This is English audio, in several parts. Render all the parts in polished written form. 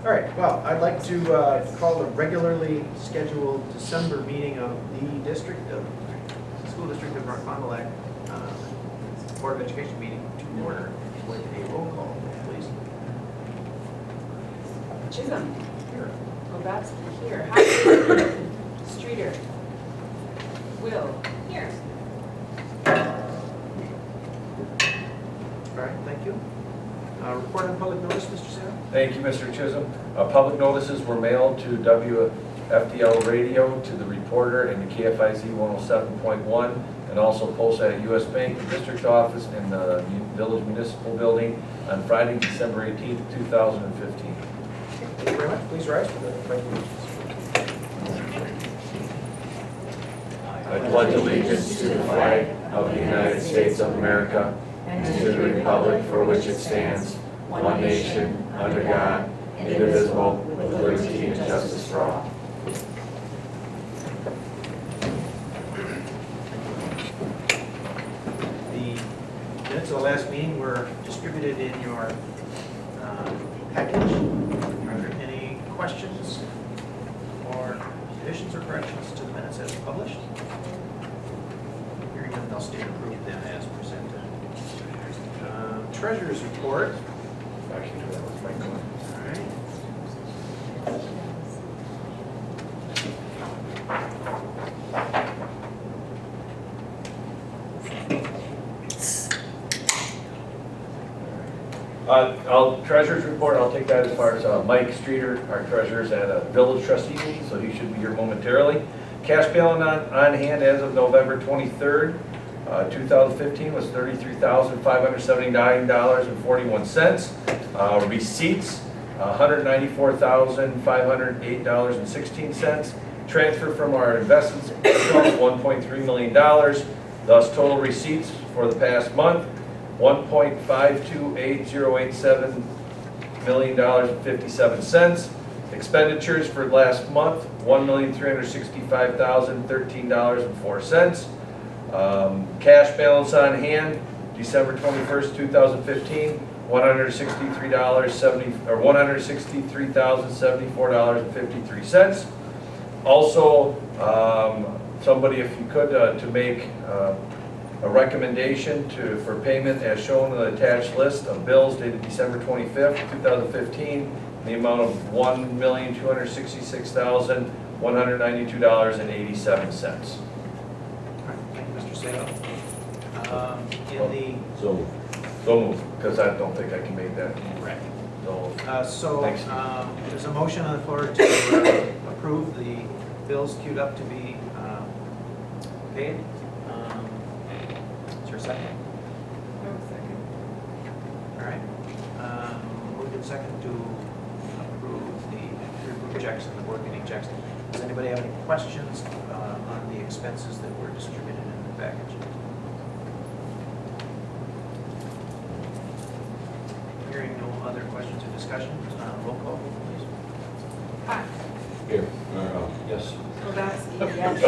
All right, well, I'd like to call the regularly scheduled December meeting of the School District of North Fond du Lac Board of Education meeting to order with a roll call, please. Chisholm. Here. Goldowski here. Hopkins. Streeter. Will. Here. All right, thank you. Report on public notice, Mr. Sarah? Thank you, Mr. Chisholm. Public notices were mailed to WFDL Radio, to the reporter, and to KFIZ 107.1, and also posted at US Bank, the district office, and the village municipal building on Friday, December 18th, 2015. Thank you very much. Please rise for the pledge of allegiance. I pledge allegiance to the flag of the United States of America and to the republic for which it stands, one nation, under God, indivisible, with liberty and justice for all. The minutes of the last meeting were distributed in your package. Are there any questions or additions or corrections to the minutes as published? Hearing none, they'll stand approved then as presented. Treasurer's report. Actually, that was my comment. All right. Treasurer's report, I'll take that as far as Mike Streeter, our treasurer's at a village trustee meeting, so he should be here momentarily. Cash balance on hand as of November 23rd, 2015 was $33,579.41. Receipts, $194,508.16. Transfer from our investments account, $1.3 million. Thus, total receipts for the past month, $1.528087 million and 57 cents. Expenditures for last month, $1,365,013.04. Cash balance on hand, December 21st, 2015, $163,074.53. Also, somebody, if you could, to make a recommendation for payment as shown in the attached list of bills dated December 25th, 2015, in the amount of $1,266,192.87. Thank you, Mr. Sato. So move, because I don't think I can make that. Right. So, thanks. There's a motion on the floor to approve the bills queued up to be paid. Is there a second? No, second. All right. Moved in second to approve the checks and the board meeting checks. Does anybody have any questions on the expenses that were distributed in the package? Hearing no other questions or discussion, roll call, please. Hot. Here. Yes. Goldowski. Yes.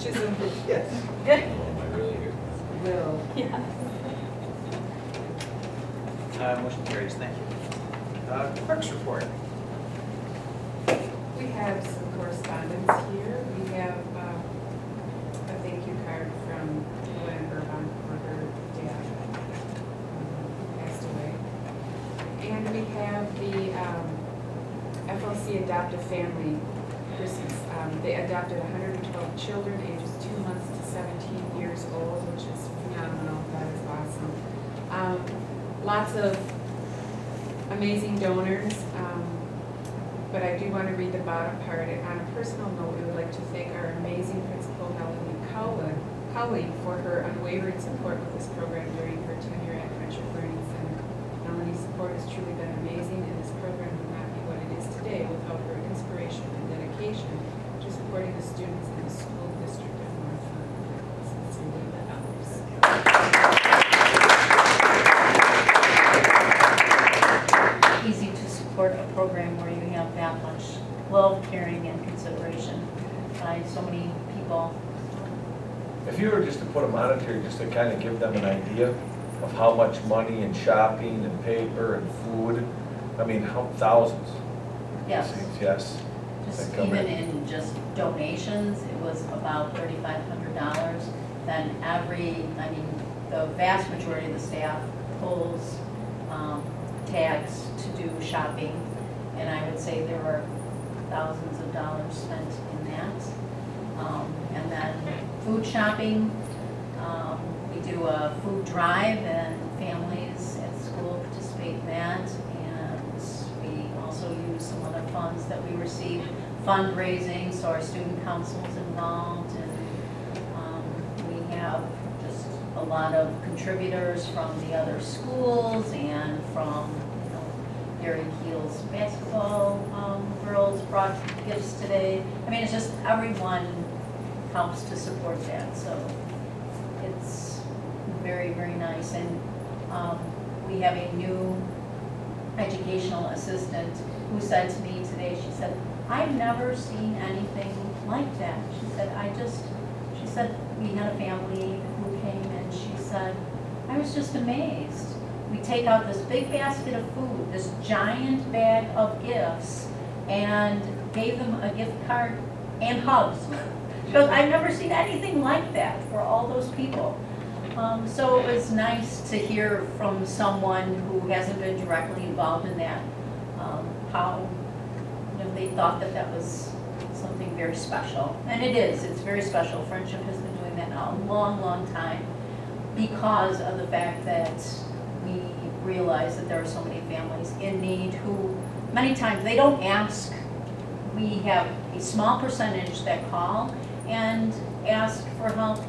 Chisholm. Yes. Am I really here? Will. Yeah. Motion carries, thank you. Clerk's report. We have some correspondence here. We have a thank you card from Luann Burbon for her dad who passed away. And we have the FLC Adoptive Family Christmas. They adopted 112 children ages 2 months to 17 years old, which is phenomenal. That is awesome. Lots of amazing donors. But I do want to read the bottom part. On a personal note, we would like to thank our amazing principal, Melanie Cowling, for her unwavering support with this program during her tenure at Friendship Learning Center. Melanie's support has truly been amazing, and this program would not be what it is today without her inspiration and dedication to supporting the students in the school district of North Fond du Lac. Sincerely, the elders. Easy to support a program where you have that much love, caring, and consideration by so many people. If you were just to put a monetary, just to kind of give them an idea of how much money and shopping and paper and food I mean, how, thousands? Yes. Yes. Just That come even in. in just donations, it was about $3,500. Then the vast majority of the staff pulls tags to do shopping. And I would say there were thousands of dollars spent in that. And then food shopping, we do a food drive and families at school participate in that. And we also use some other funds that we receive, fundraising, so our student council's involved. And we have just a lot of contributors from the other schools and from, Gary Keel's basketball girls brought gifts today. I mean, it's just everyone helps to support that, so it's very, very nice. And we have a new educational assistant who said to me today, she said, I've never seen anything like that. She said, we had a family who came and she said, I was just amazed. We take out this big basket of food, this giant bag of gifts, and gave them a gift card and hugs. She goes, I've never seen anything like that for all those people. So it was nice to hear from someone who hasn't been directly involved in that, how they thought that that was something very special. And it is, it's very special. Friendship has been doing that now a long, long time because of the fact that we realize that there are so many families in need who, many times, they don't ask. We have a small percentage that call and ask for help.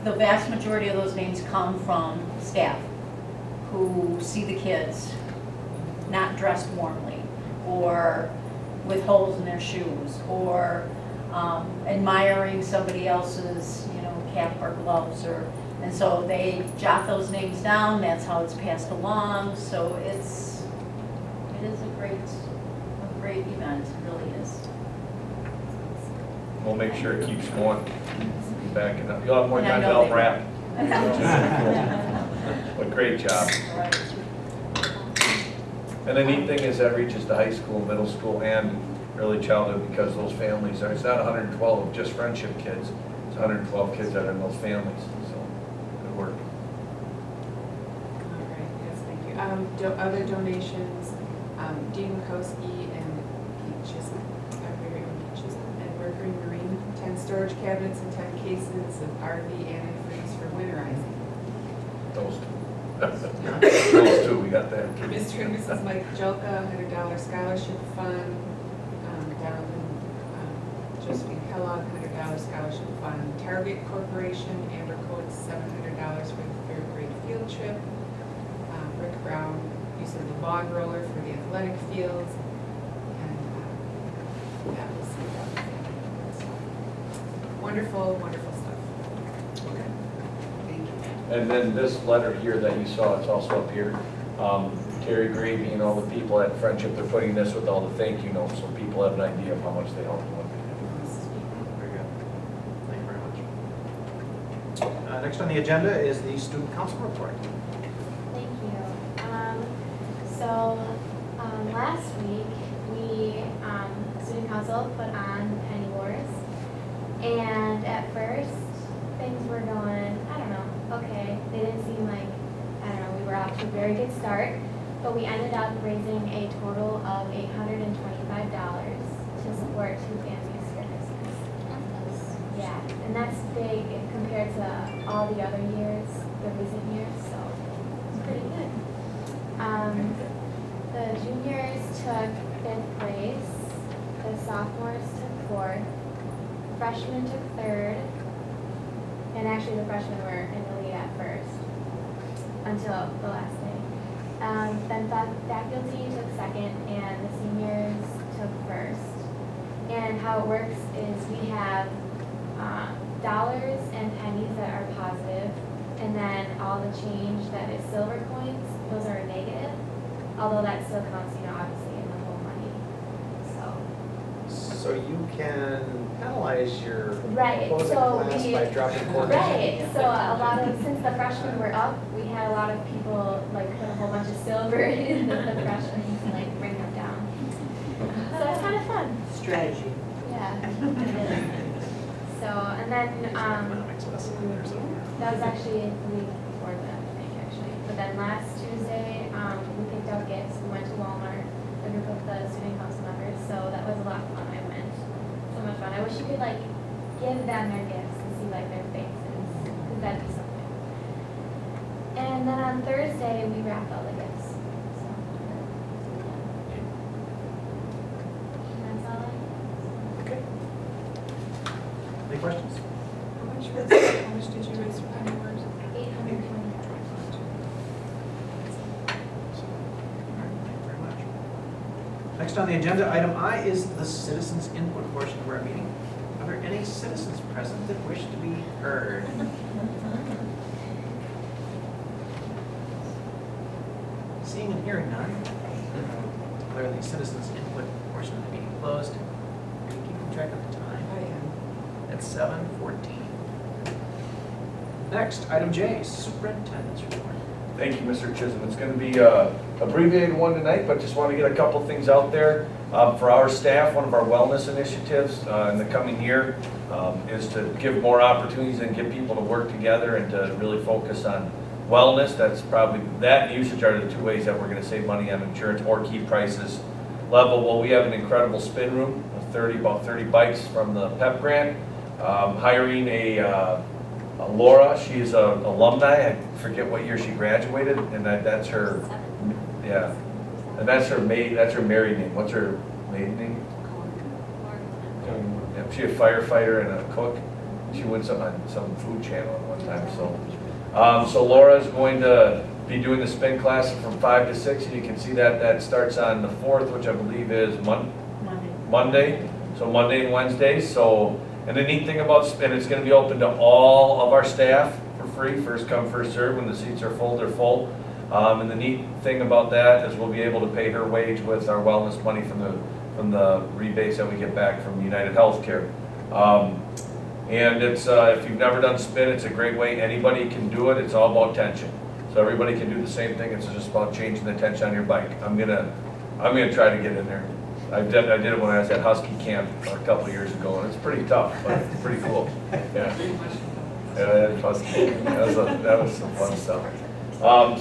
The vast majority of those names come from staff who see the kids not dressed warmly, or with holes in their shoes, or admiring somebody else's, cap or gloves, and so they jot those names down. That's how it's passed along. So it is a great event. It really is. We'll make sure it keeps going. Be backing up. You'll have more And I time to know help they- wrap. But great job. Right. And the neat thing is that reaches the high school, middle school, and early childhood, because those families are, it's not 112 of just friendship kids. It's 112 kids that are in those families, so good work. All right, yes, thank you. Other donations, Dean Mikowski and Pete Chisholm, our very own Pete Chisholm, and Mercury Marine, 10 storage cabinets and 10 cases of RV antifreeze for winterizing. Those two. Those two, we got that. Mr. and Mrs. Mike Jelka, $100 scholarship fund, down in Josephine Kellogg, $100 scholarship fund, Target Corporation, Amber Coates, $700 for the third grade field trip, Rick Brown, use of the bog roller for the athletic fields, and that was wonderful, wonderful stuff. Okay. Thank you. And then this letter here that you saw, it's also up here. Terry Gravy and all the people at Friendship, they're putting this with all the thank you notes, so people have an idea of how much they helped and what they did. Very good. Thank you very much. Next on the agenda is the student council report. Thank you. Last week, we, student council put on Penny Wars. And at first, things were going, I don't know, okay. They didn't seem like, I don't know, we were off to a very good start. But we ended up raising a total of $825 to support 2 family services. Yeah, and that's big compared to all the other years, the recent years, so it's pretty good. The juniors took 5th place, the sophomores took 4th, freshmen took 3rd, and actually the freshmen were in the lead at first until the last day. Then faculty took 2nd and the seniors took 1st. And how it works is we have dollars and pennies that are positive, and then all the change that is silver coins, those are negative, although that still counts, obviously in the whole money. So So you can penalize your Right, opposing so class we- by dropping quarters. Right, so a lot of, since the freshmen were up, we had a lot of people like put a whole bunch of silver in the freshmen to like bring them down. So it's kind of fun, Strategy. yeah. It is. So, and then, Economics lesson in there somewhere. that was actually the week before that, I think, actually. But then last Tuesday, we picked out gifts, we went to Walmart, a group of the student council members, so that was a lot of fun, I went. So much fun. I wish you could like give them their gifts and see like their faces, because that'd be something. And then on Thursday, we wrapped all the gifts. So, yeah. And that's all I have. Okay. Any questions? How much did you raise for Pennyworth? 825. Thank you very much. Next on the agenda, item I is the citizens input portion of our meeting. Are there any citizens present that wish to be heard? Seeing and hearing none, declare the citizens input portion of the meeting closed. Are you keeping track of the time? I am. It's 7:14. Next, item J, superintendent's report. Thank you, Mr. Chisholm. It's going to be an abbreviated one tonight, but just want to get a couple things out there. For our staff, one of our wellness initiatives in the coming year is to give more opportunities and get people to work together and to really focus on wellness. That's probably, that and usage are the two ways that we're going to save money on insurance or keep prices level. Well, we have an incredible spin room of about 30 bikes from the PEP grant. Hiring a Laura, she's an alumni. I forget what year she graduated, and that's her, yeah, and that's her married name. What's her maiden name? Yeah, she's a firefighter and a cook. She went on some food channel at one time. So Laura's going to be doing the spin class from 5 to 6, and you can see that starts on the 4th, which I believe is Monday. So Monday and Wednesday. So. And the neat thing about spin, it's going to be open to all of our staff for free, first come, first serve. When the seats are full, they're full. And the neat thing about that is we'll be able to pay her wage with our wellness money from the rebates that we get back from United Healthcare. And it's if you've never done spin, it's a great way. Anybody can do it. It's all about tension. So everybody can do the same thing. It's just about changing the tension on your bike. I'm gonna try to get in there. I did it when I was at Husky Camp a couple of years ago, and it's pretty tough, but it's pretty cool. Yeah, yeah, Husky. That was some fun stuff.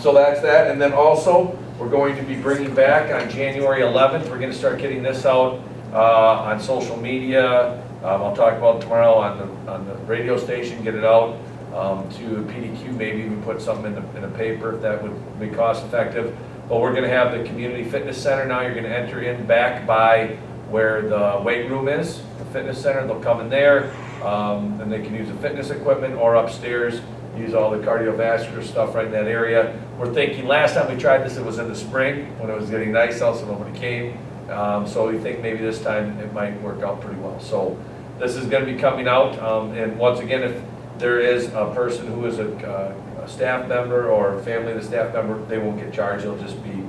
So that's that, and then also we're going to be bringing back on January 11th. We're going to start getting this out on social media. I'll talk about it tomorrow on the radio station. Get it out to PDQ. Maybe even put something in a paper if that would be cost effective. But we're going to have the community fitness center now. You're going to enter in back by where the weight room is, the fitness center. They'll come in there, and they can use the fitness equipment, or upstairs, use all the cardiovascular stuff right in that area. We're thinking last time we tried this, it was in the spring when it was getting nice out, so nobody came. So we think maybe this time it might work out pretty well. So this is going to be coming out, and once again, if there is a person who is a staff member or family of the staff member, they won't get charged. It'll just be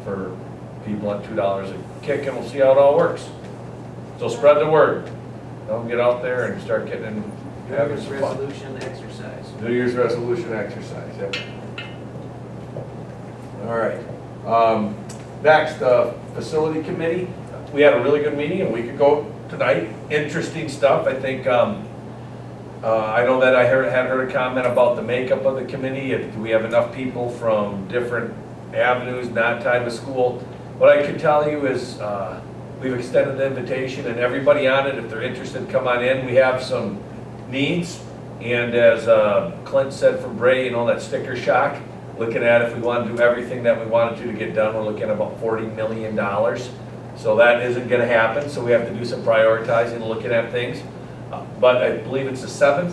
for people at $2 a kick, and we'll see how it all works. So spread the word. Don't get out there and start getting in. New Year's resolution exercise. New Year's resolution exercise, yep. All right. Next, facility committee. We had a really good meeting a week ago tonight. Interesting stuff. I think I know that I had heard a comment about the makeup of the committee. Do we have enough people from different avenues not tied to school? What I can tell you is we've extended the invitation, and everybody on it, if they're interested, come on in. We have some needs, and as Clint said from Bray, you know, that sticker shock, looking at if we want to do everything that we wanted to get done, we're looking at about $40 million. So that isn't going to happen, so we have to do some prioritizing, looking at things. But I believe it's the 7th,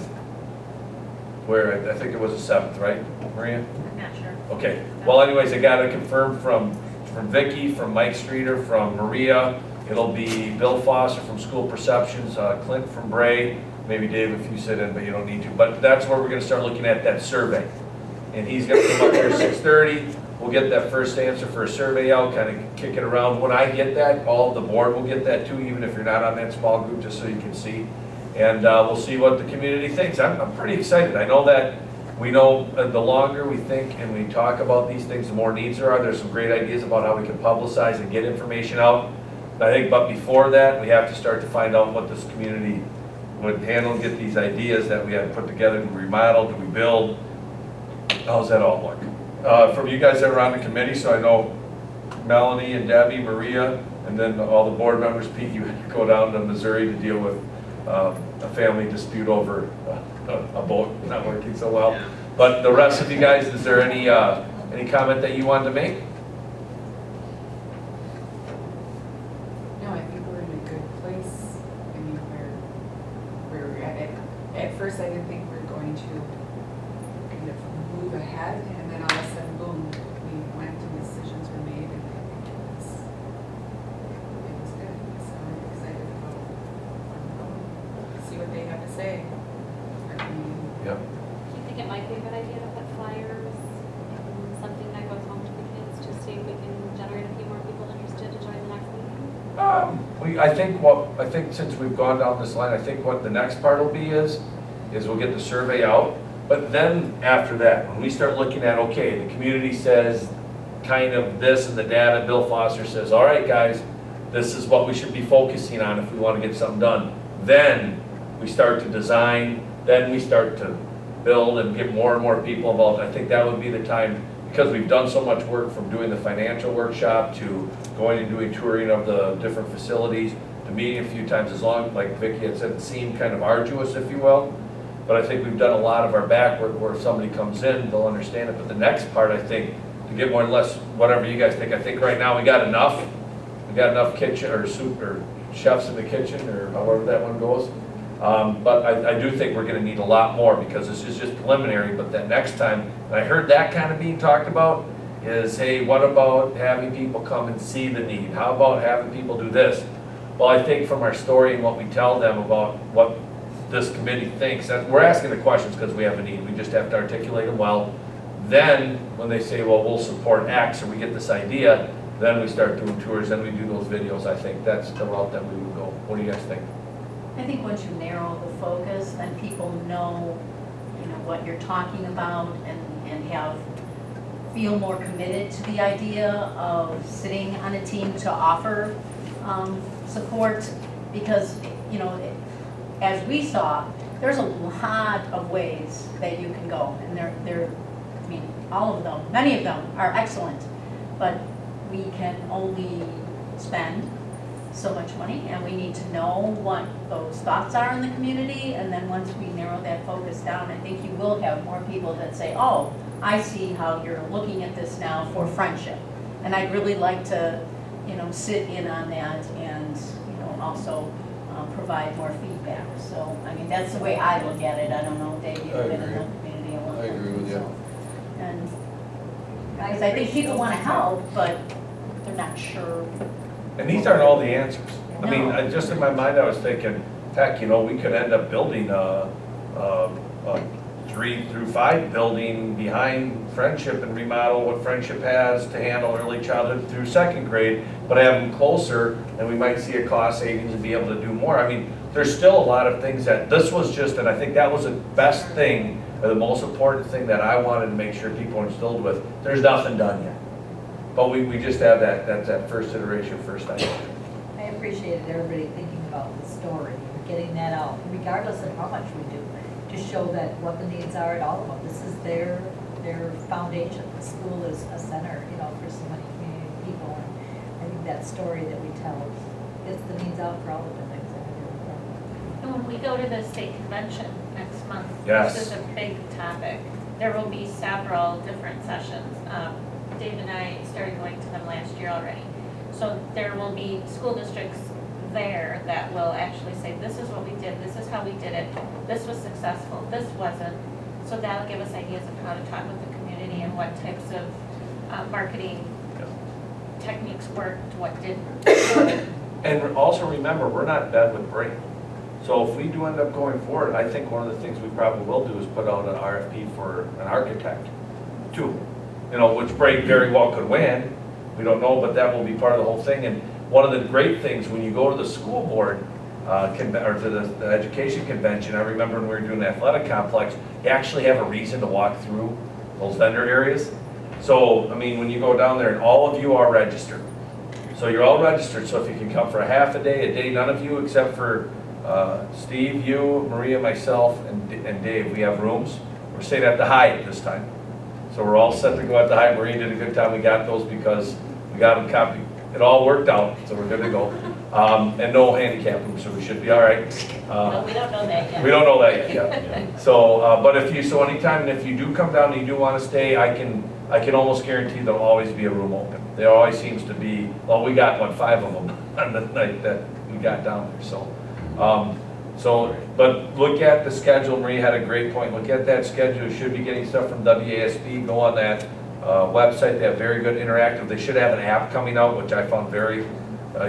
where I think it was the 7th, right, Maria? I'm not sure. Okay, well anyways, I got it confirmed from Vicky, from Mike Streeter, from Maria. It'll be Bill Foster from School Perceptions, Clint from Bray, maybe Dave if you sit in, but you don't need to. But that's where we're going to start looking at that survey. And he's going to come up here at 6:30. We'll get that first answer for a survey out, kind of kick it around. When I get that, all the board will get that too, even if you're not on that small group, just so you can see. and we'll see what the community thinks. I'm pretty excited. I know that we know the longer we think and we talk about these things, the more needs there are. There's some great ideas about how we can publicize and get information out. I think, but before that, we have to start to find out what this community would handle and get these ideas that we had put together. Do we remodel? Do we build? How's that all look? From you guys that are on the committee, so I know Melanie and Debbie, Maria, and then all the board members, Pete, you had to go down to Missouri to deal with a family dispute over a boat not working so well. But the rest of you guys, is there any comment that you wanted to make? No, I think we're in a good place. I mean, we're at first I didn't think we were going to kind of move ahead, and then all of a sudden, boom, we went and decisions were made, and I think it was good. So I'm excited about see what they have to say. Our community. Yep. Do you think it might be a good idea to put flyers and something that goes home to the kids to see if we can generate a few more people interested to join the next meeting? I think since we've gone down this line, I think what the next part will be is we'll get the survey out. But then after that, when we start looking at, okay, the community says kind of this and the data, Bill Foster says, all right, guys, this is what we should be focusing on if we want to get something done. Then we start to design, then we start to build and get more and more people involved. I think that would be the time, because we've done so much work from doing the financial workshop to going and doing touring of the different facilities, to meeting a few times, as long, like Vicki had said, it seemed kind of arduous, if you will. But I think we've done a lot of our back work where if somebody comes in, they'll understand it. But the next part, I think, to get more or less, whatever you guys think, I think right now we got enough. We got enough kitchen or soup or chefs in the kitchen, or however that one goes. But I do think we're gonna need a lot more, because this is just preliminary. But that next time, and I heard that kind of being talked about, is, hey, what about having people come and see the need? How about having people do this? Well, I think from our story and what we tell them about what this committee thinks, that we're asking the questions because we have a need. We just have to articulate them well. Then, when they say, well, we'll support X, or we get this idea, then we start doing tours, then we do those videos. I think that's the route that we would go. What do you guys think? I think once you narrow the focus, then people know, what you're talking about, and feel more committed to the idea of sitting on a team to offer support, because, as we saw, there's a lot of ways that you can go, and all of them, many of them are excellent, but we can only spend so much money, and we need to know what those thoughts are in the community, and then once we narrow that focus down, I think you will have more people that say, oh, I see how you're looking at this now for friendship, and I'd really like to, sit in on that, and, also provide more feedback. So, that's the way I look at it. I don't know, Dave, you've been in the community a long time. I agree with you. So, and, because I think people want to help, but they're not sure. And these aren't all the answers. No. Just in my mind, I was thinking, heck, we could end up building a 3 through 5 building behind Friendship and remodel what Friendship has to handle early childhood through 2nd grade, but have them closer, and we might see a cost savings and be able to do more. There's still a lot of things that, this was just, and I think that was the best thing, or the most important thing that I wanted to make sure people were instilled with. There's nothing done yet. But we just have that's that first iteration, first idea. I appreciated everybody thinking about the story, getting that out, regardless of how much we do, to show that what the needs are at all of them. This is their foundation. The school is a center, for so many community people. And I think that story that we tell gets the needs out for all of the things that we do. And when we go to the state convention next month, Yes. this is a big topic. There will be several different sessions. Dave and I started going to them last year already. So there will be school districts there that will actually say, this is what we did, this is how we did it, this was successful, this wasn't. So that'll give us ideas of how to talk with the community and what types of marketing techniques worked, what didn't. And also remember, we're not dead with Brake. So if we do end up going forward, I think one of the things we probably will do is put out an RFP for an architect too. Which Brake very well could win. We don't know, but that will be part of the whole thing. And one of the great things when you go to the school board or to the education convention, I remember when we were doing the athletic complex, you actually have a reason to walk through those vendor areas. So, I mean, when you go down there, and all of you are registered. So you're all registered, so if you can come for a half a day, none of you except for Steve, you, Maria, myself, and Dave, we have rooms. We're staying at the Hyatt this time. So we're all set to go at the Hyatt. Maria did a good time. We got those because we got them copied. It all worked out, so we're good to go. And no handicap rooms, so we should be all right. No, we don't know that yet. We don't know that yet. So, but anytime, and if you do come down and you do want to stay, I can almost guarantee there'll always be a room open. There always seems to be, well, we got, 5 of them on the night that we got down there, so. But look at the schedule, Maria had a great point, look at that schedule, you should be getting stuff from WASB, go on that website, they have very good interactive, they should have an app coming out, which I found very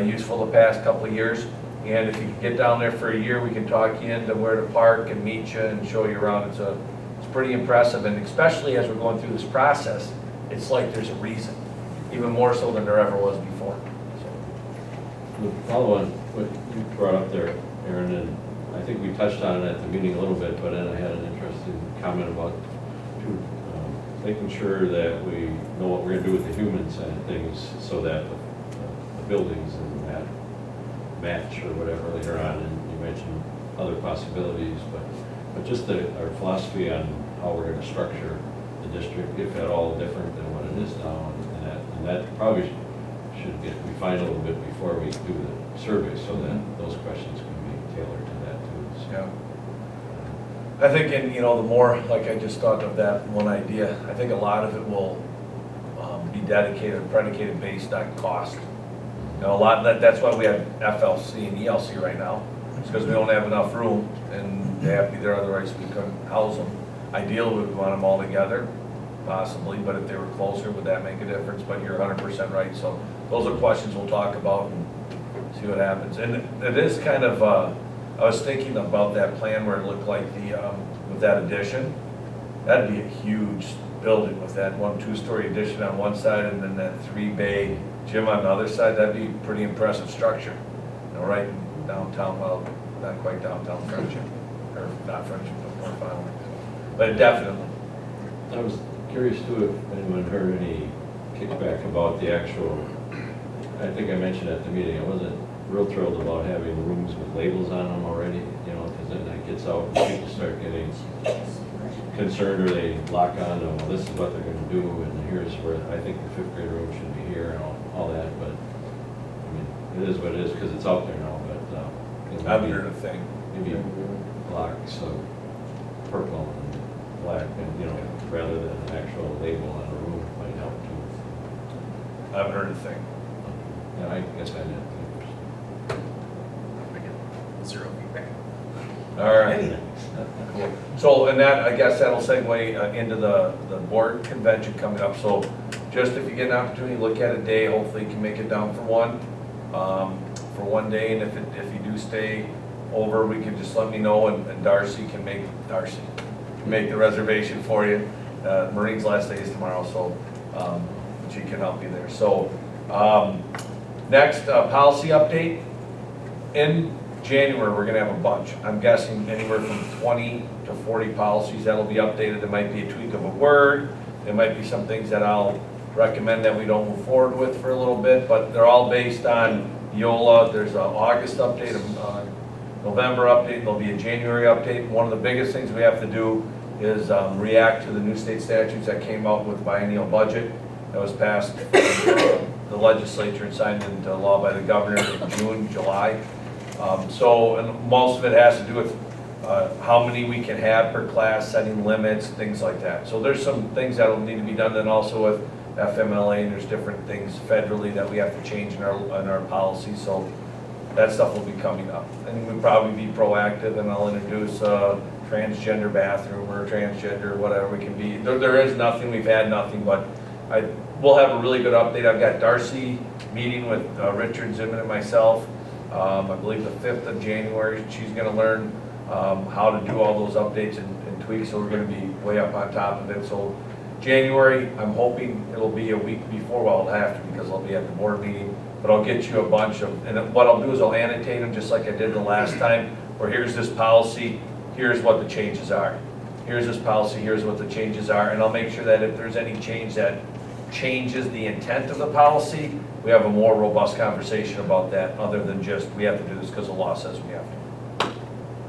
useful the past couple of years. And if you can get down there for a year, we can talk you into where to park and meet you and show you around. It's pretty impressive, and especially as we're going through this process, it's like there's a reason, even more so than there ever was before. To follow on what you brought up there, Aaron, and I think we touched on it at the meeting a little bit, but then I had an interesting comment about making sure that we know what we're going to do with the human side of things so that the buildings and that match or whatever later on, and you mentioned other possibilities, but just our philosophy on how we're going to structure the district, if at all different than what it is now, and that probably should get refined a little bit before we do the survey, so that those questions can be tailored to that too. So, Yeah. I think, the more, like I just thought of that one idea, I think a lot of it will be predicated based on cost. That's why we have FLC and ELC right now. It's because we don't have enough room and they have to be there, otherwise we couldn't house them. Ideally, we'd want them all together, possibly, but if they were closer, would that make a difference? But you're 100% right, so those are questions we'll talk about and see what happens. And it is kind of, I was thinking about that plan where it looked like with that addition, that'd be a huge building with that 2-story addition on one side and then that 3-bay gym on the other side. That'd be a pretty impressive structure, right in downtown, well, not quite downtown Friendship, or not Friendship, but more finally. But definitely. I was curious too if anyone heard any kickback about the actual, I think I mentioned at the meeting, I wasn't real thrilled about having rooms with labels on them already, because then that gets out and people start getting concerned or they lock on to, well, this is what they're going to do and here's where I think the 5th grade room should be here and all that, but I mean, it is what it is because it's out there now, but I've heard a thing. maybe blocks of purple and black and, rather than an actual label on a room might help too. I've heard a thing. Yeah, I guess I did. Zero feedback. All right. Cool. So, and that, I guess that'll segue into the board convention coming up. So just if you get an opportunity, look at a day, hopefully you can make it down for one day. And if you do stay over, we can just let me know and Darcy can make the reservation for you. Marine's last day is tomorrow, so she can help you there. So next, policy update. In January, we're gonna have a bunch. I'm guessing anywhere from 20 to 40 policies that'll be updated. There might be a tweak of a word. There might be some things that I'll recommend that we don't move forward with for a little bit, but they're all based on YOLA. There's an August update, a November update, there'll be a January update. One of the biggest things we have to do is react to the new state statutes that came out with biennial budget that was passed the legislature and signed into law by the governor in June, July. And most of it has to do with how many we can have per class, setting limits, things like that. So there's some things that will need to be done, then also with FMLA, and there's different things federally that we have to change in our policy. So that stuff will be coming up. And we'll probably be proactive, and I'll introduce a transgender bathroom or transgender, whatever we can be. There is nothing, we've had nothing, but we'll have a really good update. I've got Darcy meeting with Richard Zimmerman and myself. I believe the 5th of January, she's going to learn how to do all those updates and tweaks, so we're going to be way up on top of it. So January, I'm hoping it'll be a week before, well, it'll have to because I'll be at the board meeting, but I'll get you a bunch of, and what I'll do is I'll annotate them just like I did the last time, where here's this policy, here's what the changes are. Here's this policy, here's what the changes are, and I'll make sure that if there's any change that changes the intent of the policy, we have a more robust conversation about that, other than just, we have to do this because the law says we have to.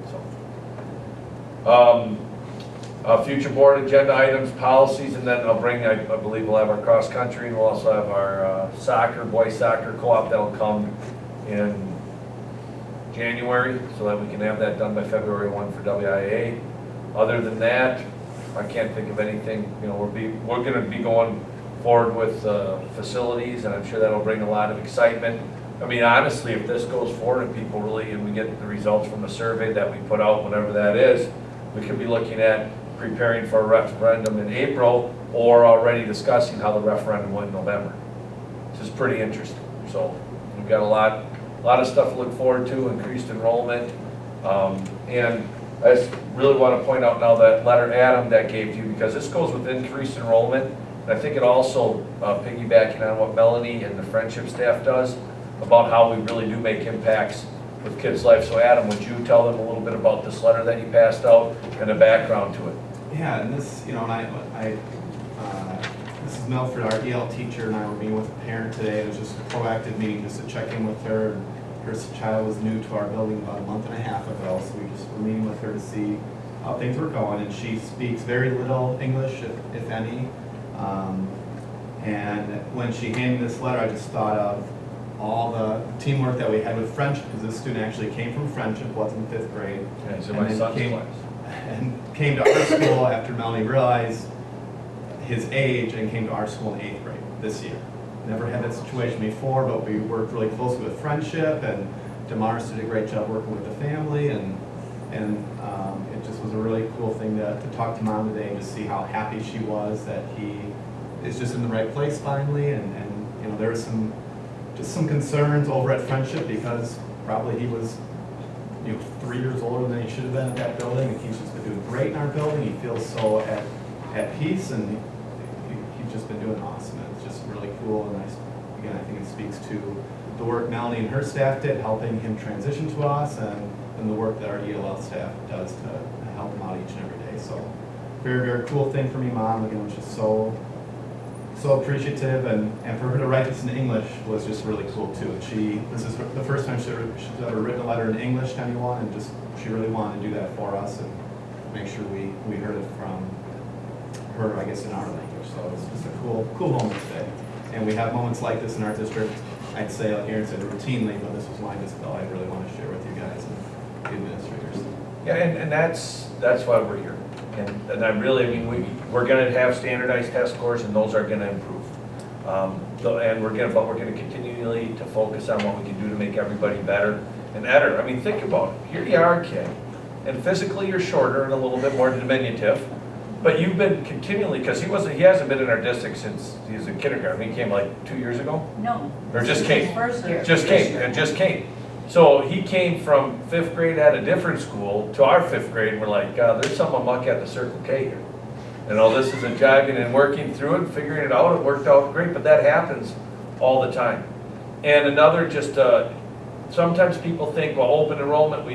So, future board agenda items, policies, and then I'll bring, I believe we'll have our cross-country, and we'll also have our soccer, boys soccer co-op that'll come in January, so that we can have that done by February 1 for WIA. Other than that, I can't think of anything. You know, we're going to be going forward with facilities, and I'm sure that'll bring a lot of excitement. I mean, honestly, if this goes forward and people really, and we get the results from the survey that we put out, whatever that is, we could be looking at preparing for a referendum in April, or already discussing how the referendum went in November. This is pretty interesting. So we've got a lot of stuff to look forward to, increased enrollment, and I just really want to point out now that letter Adam that gave you, because this goes with increased enrollment, and I think it also piggybacking on what Melanie and the friendship staff does about how we really do make impacts with kids' life. So Adam, would you tell them a little bit about this letter that you passed out and the background to it? Yeah, and this, you know, and this is Milford, our EL teacher, and I were meeting with a parent today. It was just a proactive meeting just to check in with her. Her child was new to our building about a month and a half ago, so we just were meeting with her to see how things were going. And she speaks very little English, if any. And when she handed this letter, I just thought of all the teamwork that we had with Friendship, because this student actually came from Friendship, was in 5th grade. Okay, so and my then son's came, class. and came to our school after Melanie realized his age, and came to our school in 8th grade this year. Never had that situation before, but we worked really closely with Friendship, and Damaris did a great job working with the family, and it just was a really cool thing to talk to Mom today and to see how happy she was that he is just in the right place finally, and you know, there was some concerns over at Friendship because probably he was, you know, 3 years older than he should have been at that building, and he's just been doing great in our building. He feels so at peace, and he's just been doing awesome. It's just really cool, and I think it speaks to the work Melanie and her staff did helping him transition to us, and the work that our ELL staff does to help him out each and every day. So very, very cool thing for me, Mom. Again, was just so appreciative, and for her to write this in English was just really cool too. And this is the first time she's ever written a letter in English to anyone, and she really wanted to do that for us and make sure we heard it from her, I guess, in our language. So it's just a cool moment today. And we have moments like this in our district. I'd say, like Aaron said, routinely, but this was one I just felt I really want to share with you guys and the administrators. Yeah, and that's why we're here. And I really, I mean, we're going to have standardized test scores, and those are going to improve. And we're going to continually to focus on what we can do to make everybody better and better. I mean, think about it. Here you are, kid, and physically you're shorter and a little bit more diminutive, but you've been continually, because he hasn't been in our district since he was in kindergarten. He came like 2 years ago, No. or just This is came. his first year. Just came. So he came from 5th grade at a different school to our 5th grade, and we're like, there's some muck at the Circle K here. And all this is a jogging and working through it, figuring it out. It worked out great, but that happens all the time. And another sometimes people think, well, open enrollment,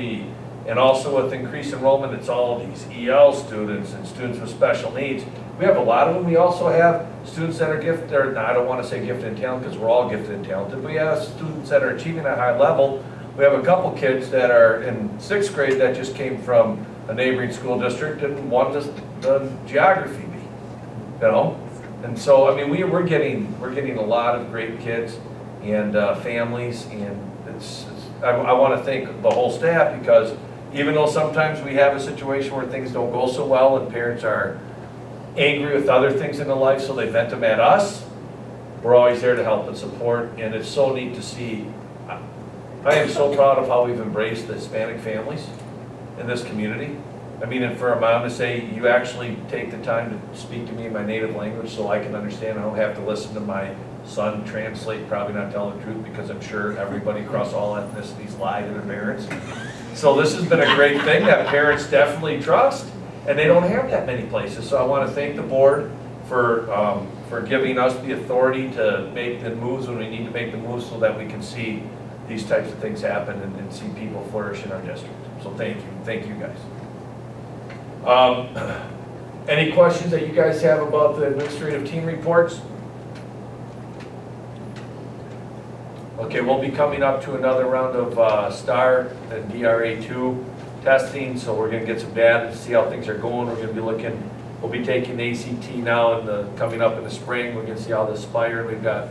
and also with increased enrollment, it's all these EL students and students with special needs. We have a lot of them. We also have students that are gifted, or I don't want to say gifted and talented because we're all gifted and talented. We have students that are achieving at a high level. We have a couple kids that are in 6th grade that just came from a neighboring school district and wanted the geography bee, you know? And so, I mean, we're getting a lot of great kids and families, and I want to thank the whole staff, because even though sometimes we have a situation where things don't go so well and parents are angry with other things in their life, so they vent them at us, we're always there to help and support, and it's so neat to see. I am so proud of how we've embraced the Hispanic families in this community. I mean, and for a mom to say, you actually take the time to speak to me in my native language so I can understand. I don't have to listen to my son translate, probably not tell the truth, because I'm sure everybody across all ethnicities lie to their parents. So this has been a great thing that parents definitely trust, and they don't have that many places. So I want to thank the board for for giving us the authority to make the moves when we need to make the moves so that we can see these types of things happen and see people flourish in our district. So thank you guys. Any questions that you guys have about the administrative team reports? Okay, we'll be coming up to another round of STAR and DRA2 testing, so we're gonna get some data to see how things are going. We're gonna be looking, we'll be taking ACT now coming up in the spring. We're gonna see how the Spire, we've got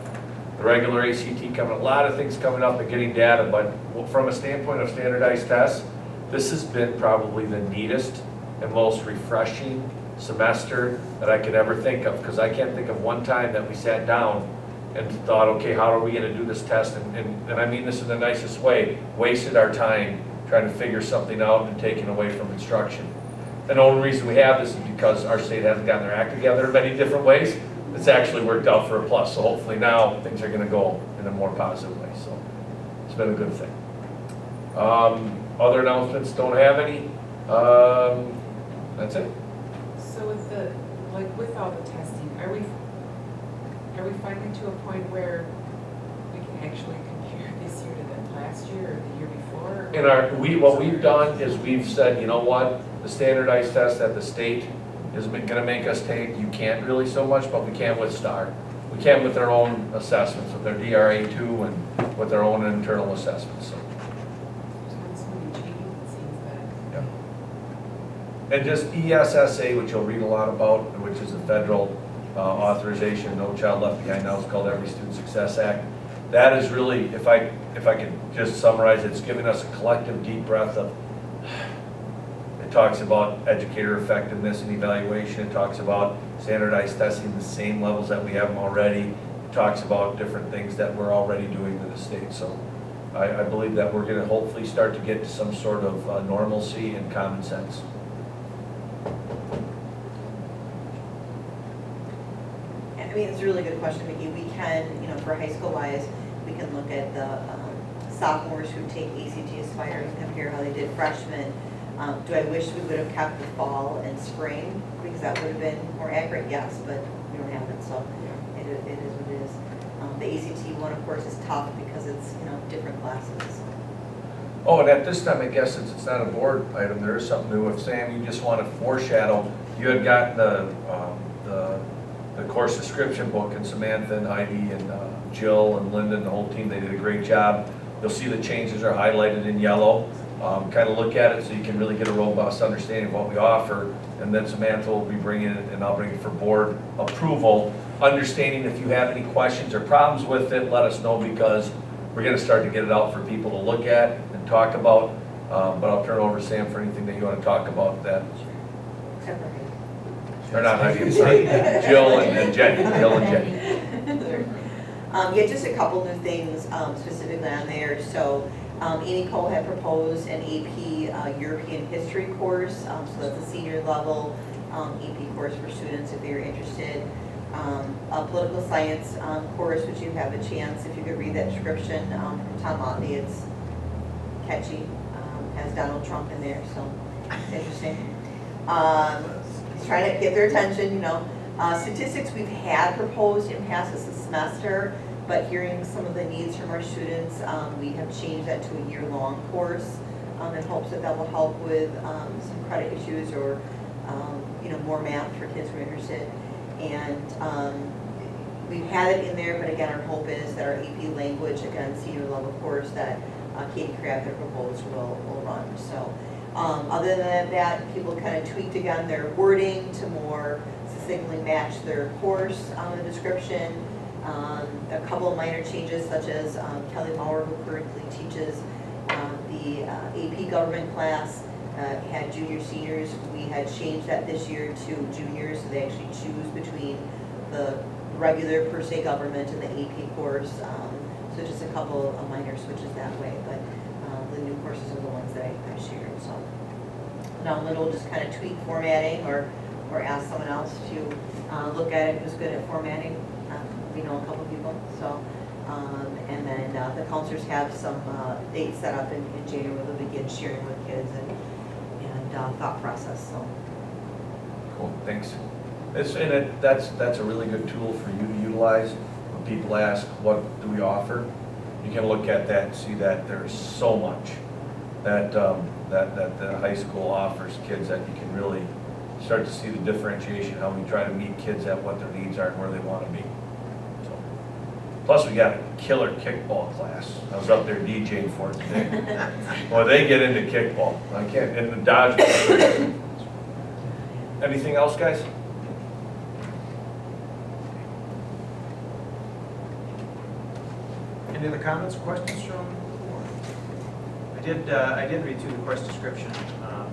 the regular ACT coming, a lot of things coming up and getting data, but from a standpoint of standardized tests, this has been probably the neatest and most refreshing semester that I could ever think of, because I can't think of one time that we sat down and thought, okay, how are we gonna do this test? And I mean this in the nicest way, wasted our time trying to figure something out and taking away from instruction. And the only reason we have this is because our state hasn't gotten their act together in many different ways. It's actually worked out for a plus, so hopefully now things are gonna go in a more positive way, so it's been a good thing. Other announcements, don't have any. That's it. So with all the testing, are we finally to a point where we can actually compare this year to the last year or the year before? What we've done is we've said, you know what, the standardized test that the state is gonna make us take, you can't really so much, but we can with STAR. We can with their own assessments, with their DRA2 and with their own internal assessments, so. There's been so many changes, it seems that. Yeah. And just ESSA, which you'll read a lot about, which is a federal authorization, No Child Left Behind, now it's called Every Student Success Act. That is really, if I could just summarize, it's giving us a collective deep breath of, it talks about educator effectiveness and evaluation, it talks about standardized testing, the same levels that we have them already, it talks about different things that we're already doing in the state. So I believe that we're gonna hopefully start to get to some sort of normalcy and common sense. I mean, it's a really good question, Vicki. We can, for high school wise, we can look at the sophomores who take ACT Aspire and compare how they did freshmen. Do I wish we would have kept the fall and spring, because that would have been more accurate? Yes, but we don't have it, so it is what it is. The ACT one, of course, is tough because it's, different classes. Oh, and at this time, I guess since it's not a board item, there is something new. If Sam, you just want to foreshadow, you had gotten the course description book, and Samantha and Heidi and Jill and Linda and the whole team, they did a great job. You'll see the changes are highlighted in yellow. Kind of look at it so you can really get a robust understanding of what we offer. And then Samantha will be bringing it, and I'll bring it for board approval. Understanding if you have any questions or problems with it, let us know, because we're going to start to get it out for people to look at and talk about. But I'll turn it over to Sam for anything that you want to talk about that. Or not Heidi, I'm sorry. Jill and Jenny. Jill and Jenny. Yeah, just a couple new things specifically on there. So Amy Cole had proposed an AP European history course. So that's a senior level AP course for students if they're interested. A political science course, which you have a chance, if you could read that description from Tom Otley, it's catchy. Has Donald Trump in there, so it's interesting. He's trying to get their attention, Statistics we've had proposed in past this semester, but hearing some of the needs from our students, we have changed that to a year-long course in hopes that will help with some credit issues or, more math for kids who are interested. And we've had it in there, but again, our hope is that our AP language, again, senior level course that Katie Craft had proposed will run. So other than that, people kind of tweaked again their wording to more succinctly match their course the description. A couple of minor changes, such as Kelly Maurer, who currently teaches the AP government class, had junior seniors. We had changed that this year to juniors, so they actually choose between the regular per se government and the AP course. So just a couple of minor switches that way, but the new courses are the ones that I shared. So now Linda will just kind of tweak formatting or ask someone else to look at it who's good at formatting. We know a couple people. So and then the counselors have some dates set up in January where they'll begin sharing with kids and thought process. So Cool, thanks. That's a really good tool for you to utilize. When people ask, what do we offer? You can look at that and see that there's so much that the high school offers kids that you can really start to see the differentiation, how we try to meet kids at what their needs are and where they want to be. So, plus, we got a killer kickball class. I was up there DJing for it today. Well, they get into kickball. I can't, and the dodgeball. Anything else, guys? Any other comments, questions from the board? I did read through the course description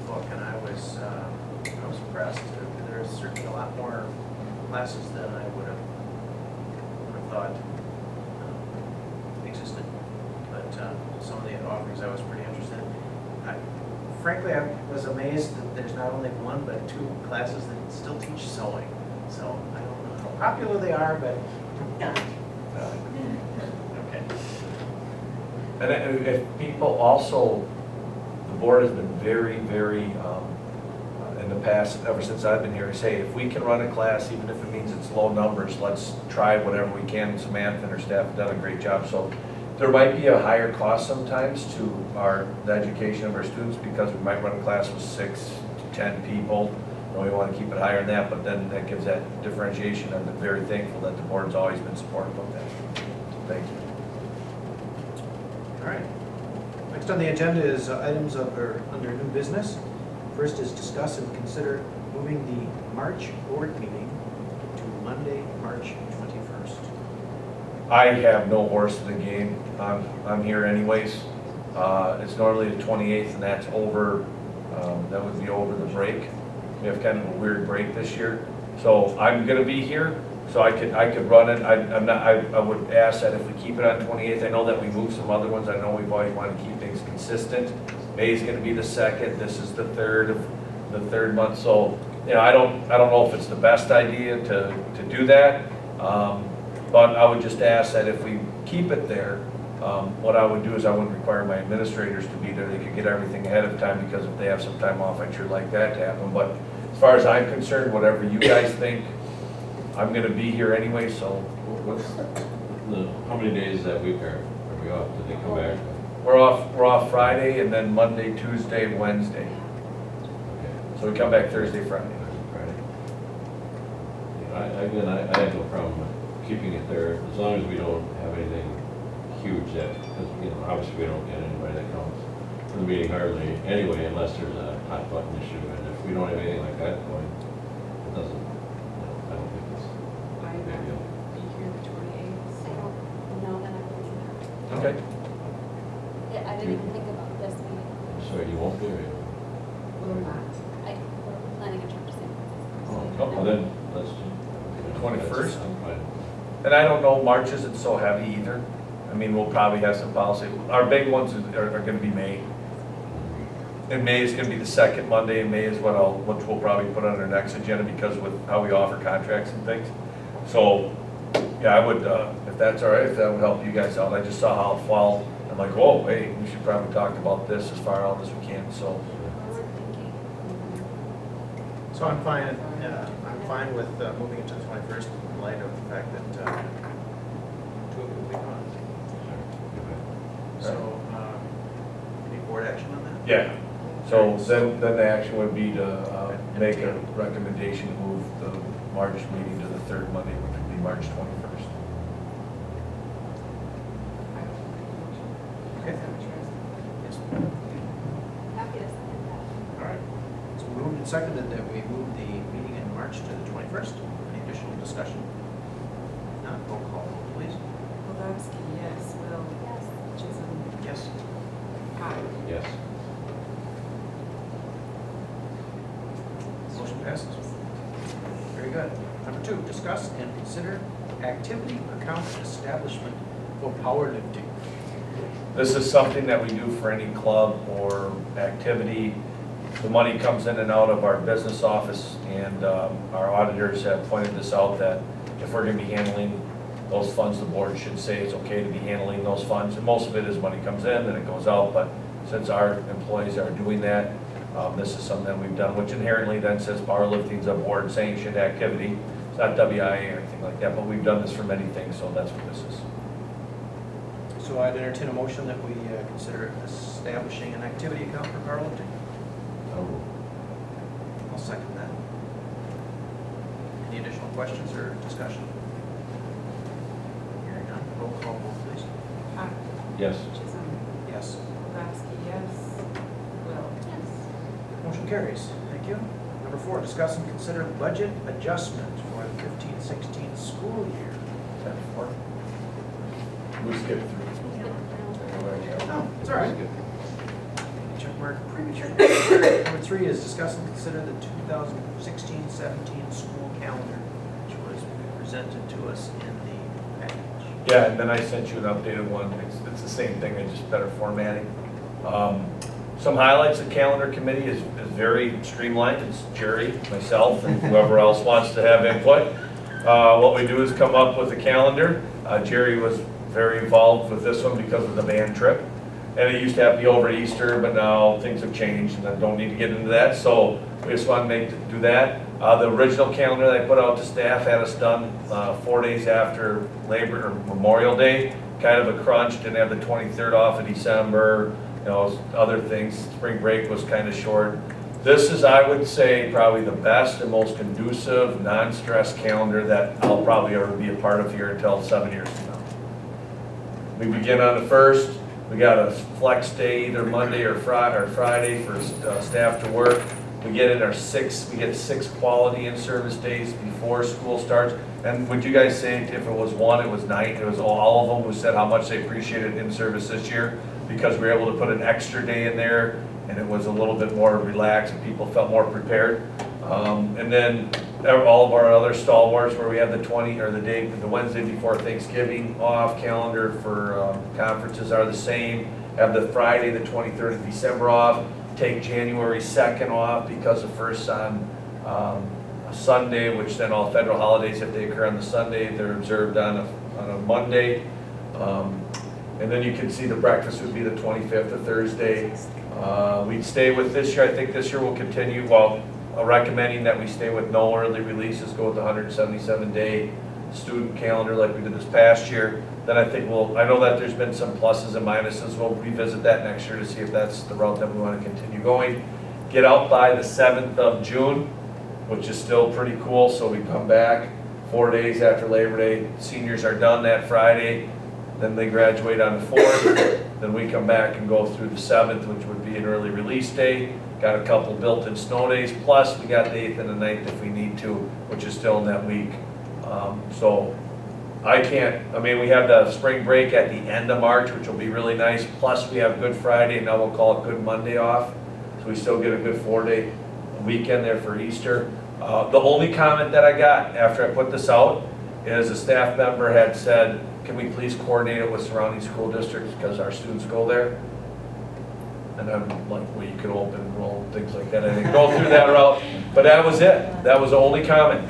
book, and I was impressed. There's certainly a lot more classes than I would have thought existed. But some of the offerings I was pretty interested in. Frankly, I was amazed that there's not only one but two classes that still teach sewing. So I don't know how popular they are, but okay. And if people also, the board has been very, in the past, ever since I've been here, say, if we can run a class, even if it means it's low numbers, let's try whatever we can. Samantha and her staff have done a great job. So there might be a higher cost sometimes to the education of our students because we might run a class with 6 to 10 people. And we want to keep it higher than that, but then that gives that differentiation. I'm very thankful that the board's always been supportive of that. So thank you. All right. Next on the agenda is items under new business. First is discuss and consider moving the March board meeting to Monday, March 21st. I have no horse in the game. I'm here anyways. It's normally the 28th, and that's over, that would be over the break. We have kind of a weird break this year. So I'm gonna be here, so I could run it. I would ask that if we keep it on 28th, I know that we moved some other ones. I know we've always wanted to keep things consistent. May is gonna be the 2nd, this is the 3rd of the 3rd month. So, you know, I don't know if it's the best idea to do that. But I would just ask that if we keep it there, what I would do is I wouldn't require my administrators to be there. They could get everything ahead of time because if they have some time off, I'd sure like that to happen. But as far as I'm concerned, whatever you guys think, I'm gonna be here anyway, so. How many days that week are we off? Did they come back? We're off Friday and then Monday, Tuesday, Wednesday. Okay. So we come back Thursday, Friday. Friday. I have no problem with keeping it there, as long as we don't have anything huge that, because, you know, obviously we don't get anybody that comes to the meeting hardly anyway, unless there's a hot button issue, and if we don't have anything like that going, it doesn't, you know, I don't think it's I a big deal. will be here the 28th, I so. don't know that I will do that. Okay. Yeah, I didn't even think about this meeting. So you won't be here? Will not. We're planning a trip to San Francisco. Oh, well then, let's. 21st? I'm fine. And I don't know, March isn't so heavy either. I mean, we'll probably have some policy. Our big ones are gonna be May. And May is gonna be the 2nd Monday in May is which we'll probably put on our next agenda because with how we offer contracts and things. So, yeah, I would, if that's all right, if that would help you guys out. I just saw how it fall. I'm like, whoa, hey, we should probably talk about this as far out as we can, so. So I'm fine with moving it to the 21st in light of the fact that two of you will be gone. So, any board action on that? Yeah. So then the action would be to make a recommendation to move the March meeting to the 3rd Monday, which would be March 21st. Okay. Yes. Happy to second that. All right. So moved and seconded that we move the meeting in March to the 21st. Any additional discussion? Not, roll call, please. Podolsky, yes. Will. Yes. Chisholm. Yes. Aye. Yes. Motion passes. Very good. Number 2, discuss and consider activity account establishment for powerlifting. This is something that we do for any club or activity. The money comes in and out of our business office, and our auditors have pointed this out, that if we're gonna be handling those funds, the board should say it's okay to be handling those funds. And most of it is money comes in and it goes out, but since our employees are doing that, This is something that we've done, which inherently then says powerlifting's a board sanctioned activity. It's not WIA or anything like that, but we've done this for many things, so that's what this is. So I'd entertain a motion that we consider establishing an activity account for powerlifting. I'll second that. Any additional questions or discussion? Hearing none, roll call vote, please. Pop, Yes. Chisholm, Yes. Kowalski, yes. Will. Motion carries. Thank you. Number 4, discuss and consider budget adjustment for the 15-16 school year. Is that 4? We skipped through. No, it's all right. Check mark premature. Number 3 is discuss and consider the 2016-17 school calendar, which was presented to us in the package. Yeah, and then I sent you an updated one. It's the same thing, it's just better formatting. Some highlights, the calendar committee is very streamlined. It's Jerry, myself, and whoever else wants to have input. What we do is come up with a calendar. Jerry was very involved with this one because of the band trip. And it used to have to be over Easter, but now things have changed and I don't need to get into that. So we just want to do that. The original calendar that I put out to staff had us done 4 days after Labor or Memorial Day. Kind of a crunch, didn't have the 23rd off of December, other things. Spring break was kind of short. This is, I would say, probably the best and most conducive, non-stress calendar that I'll probably ever be a part of here until 7 years from now. We begin on the 1st. We got a flex day, either Monday or Friday for staff to work. We get in we get 6 quality in-service days before school starts. And would you guys say if it was 1, it was 9? It was all of them who said how much they appreciated in-service this year because we were able to put an extra day in there and it was a little bit more relaxed and people felt more prepared. And then all of our other stalwarts where we have the Wednesday before Thanksgiving off, calendar for conferences are the same. Have the Friday, the 23rd of December off. Take January 2nd off because of first on a Sunday, which then all federal holidays, if they occur on the Sunday, they're observed on a Monday. And then you can see the breakfast would be the 25th, of Thursday. We'd stay with this year. I think this year we'll continue, recommending that we stay with no early releases, go with the 177-day student calendar like we did this past year. Then I think I know that there's been some pluses and minuses. We'll revisit that next year to see if that's the route that we want to continue going. Get out by the 7th of June, which is still pretty cool. So we come back 4 days after Labor Day. Seniors are done that Friday. Then they graduate on the 4th. Then we come back and go through the 7th, which would be an early release day. Got a couple built-in snow days, plus we got the 8th and the 9th if we need to, which is still in that week. So we have the spring break at the end of March, which will be really nice. Plus we have Good Friday, and now we'll call it Good Monday off. So we still get a good 4-day weekend there for Easter. The only comment that I got after I put this out is a staff member had said, can we please coordinate it with surrounding school districts because our students go there? And I'm like, well, you could open enroll, things like that. I didn't go through that route, but that was it. That was the only comment.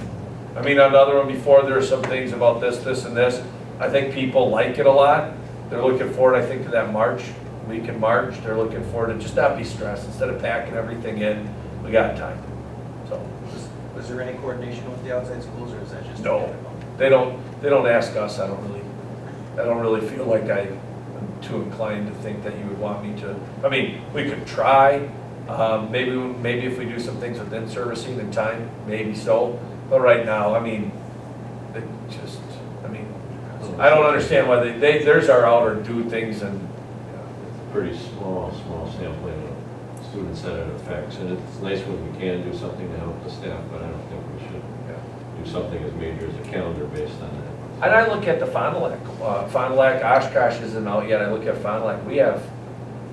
On the other one before, there are some things about this, and this. I think people like it a lot. They're looking forward, I think, to that week in March. They're looking forward to just not be stressed. Instead of packing everything in, we got time. So, Was there any coordination with the outside schools, or is that just? No, they don't ask us. I don't really feel like I'm too inclined to think that you would want me to. We could try. Maybe if we do some things with in-servicing and time, maybe so. But right now, I don't understand why theirs are out or do things and. Pretty small sampling of students that it affects, and it's nice when we can do something to help the staff, but I don't think we should do something as major as a calendar based on that. And I look at the Fond du Lac, Oshkosh isn't out yet. I look at Fond du Lac. We have,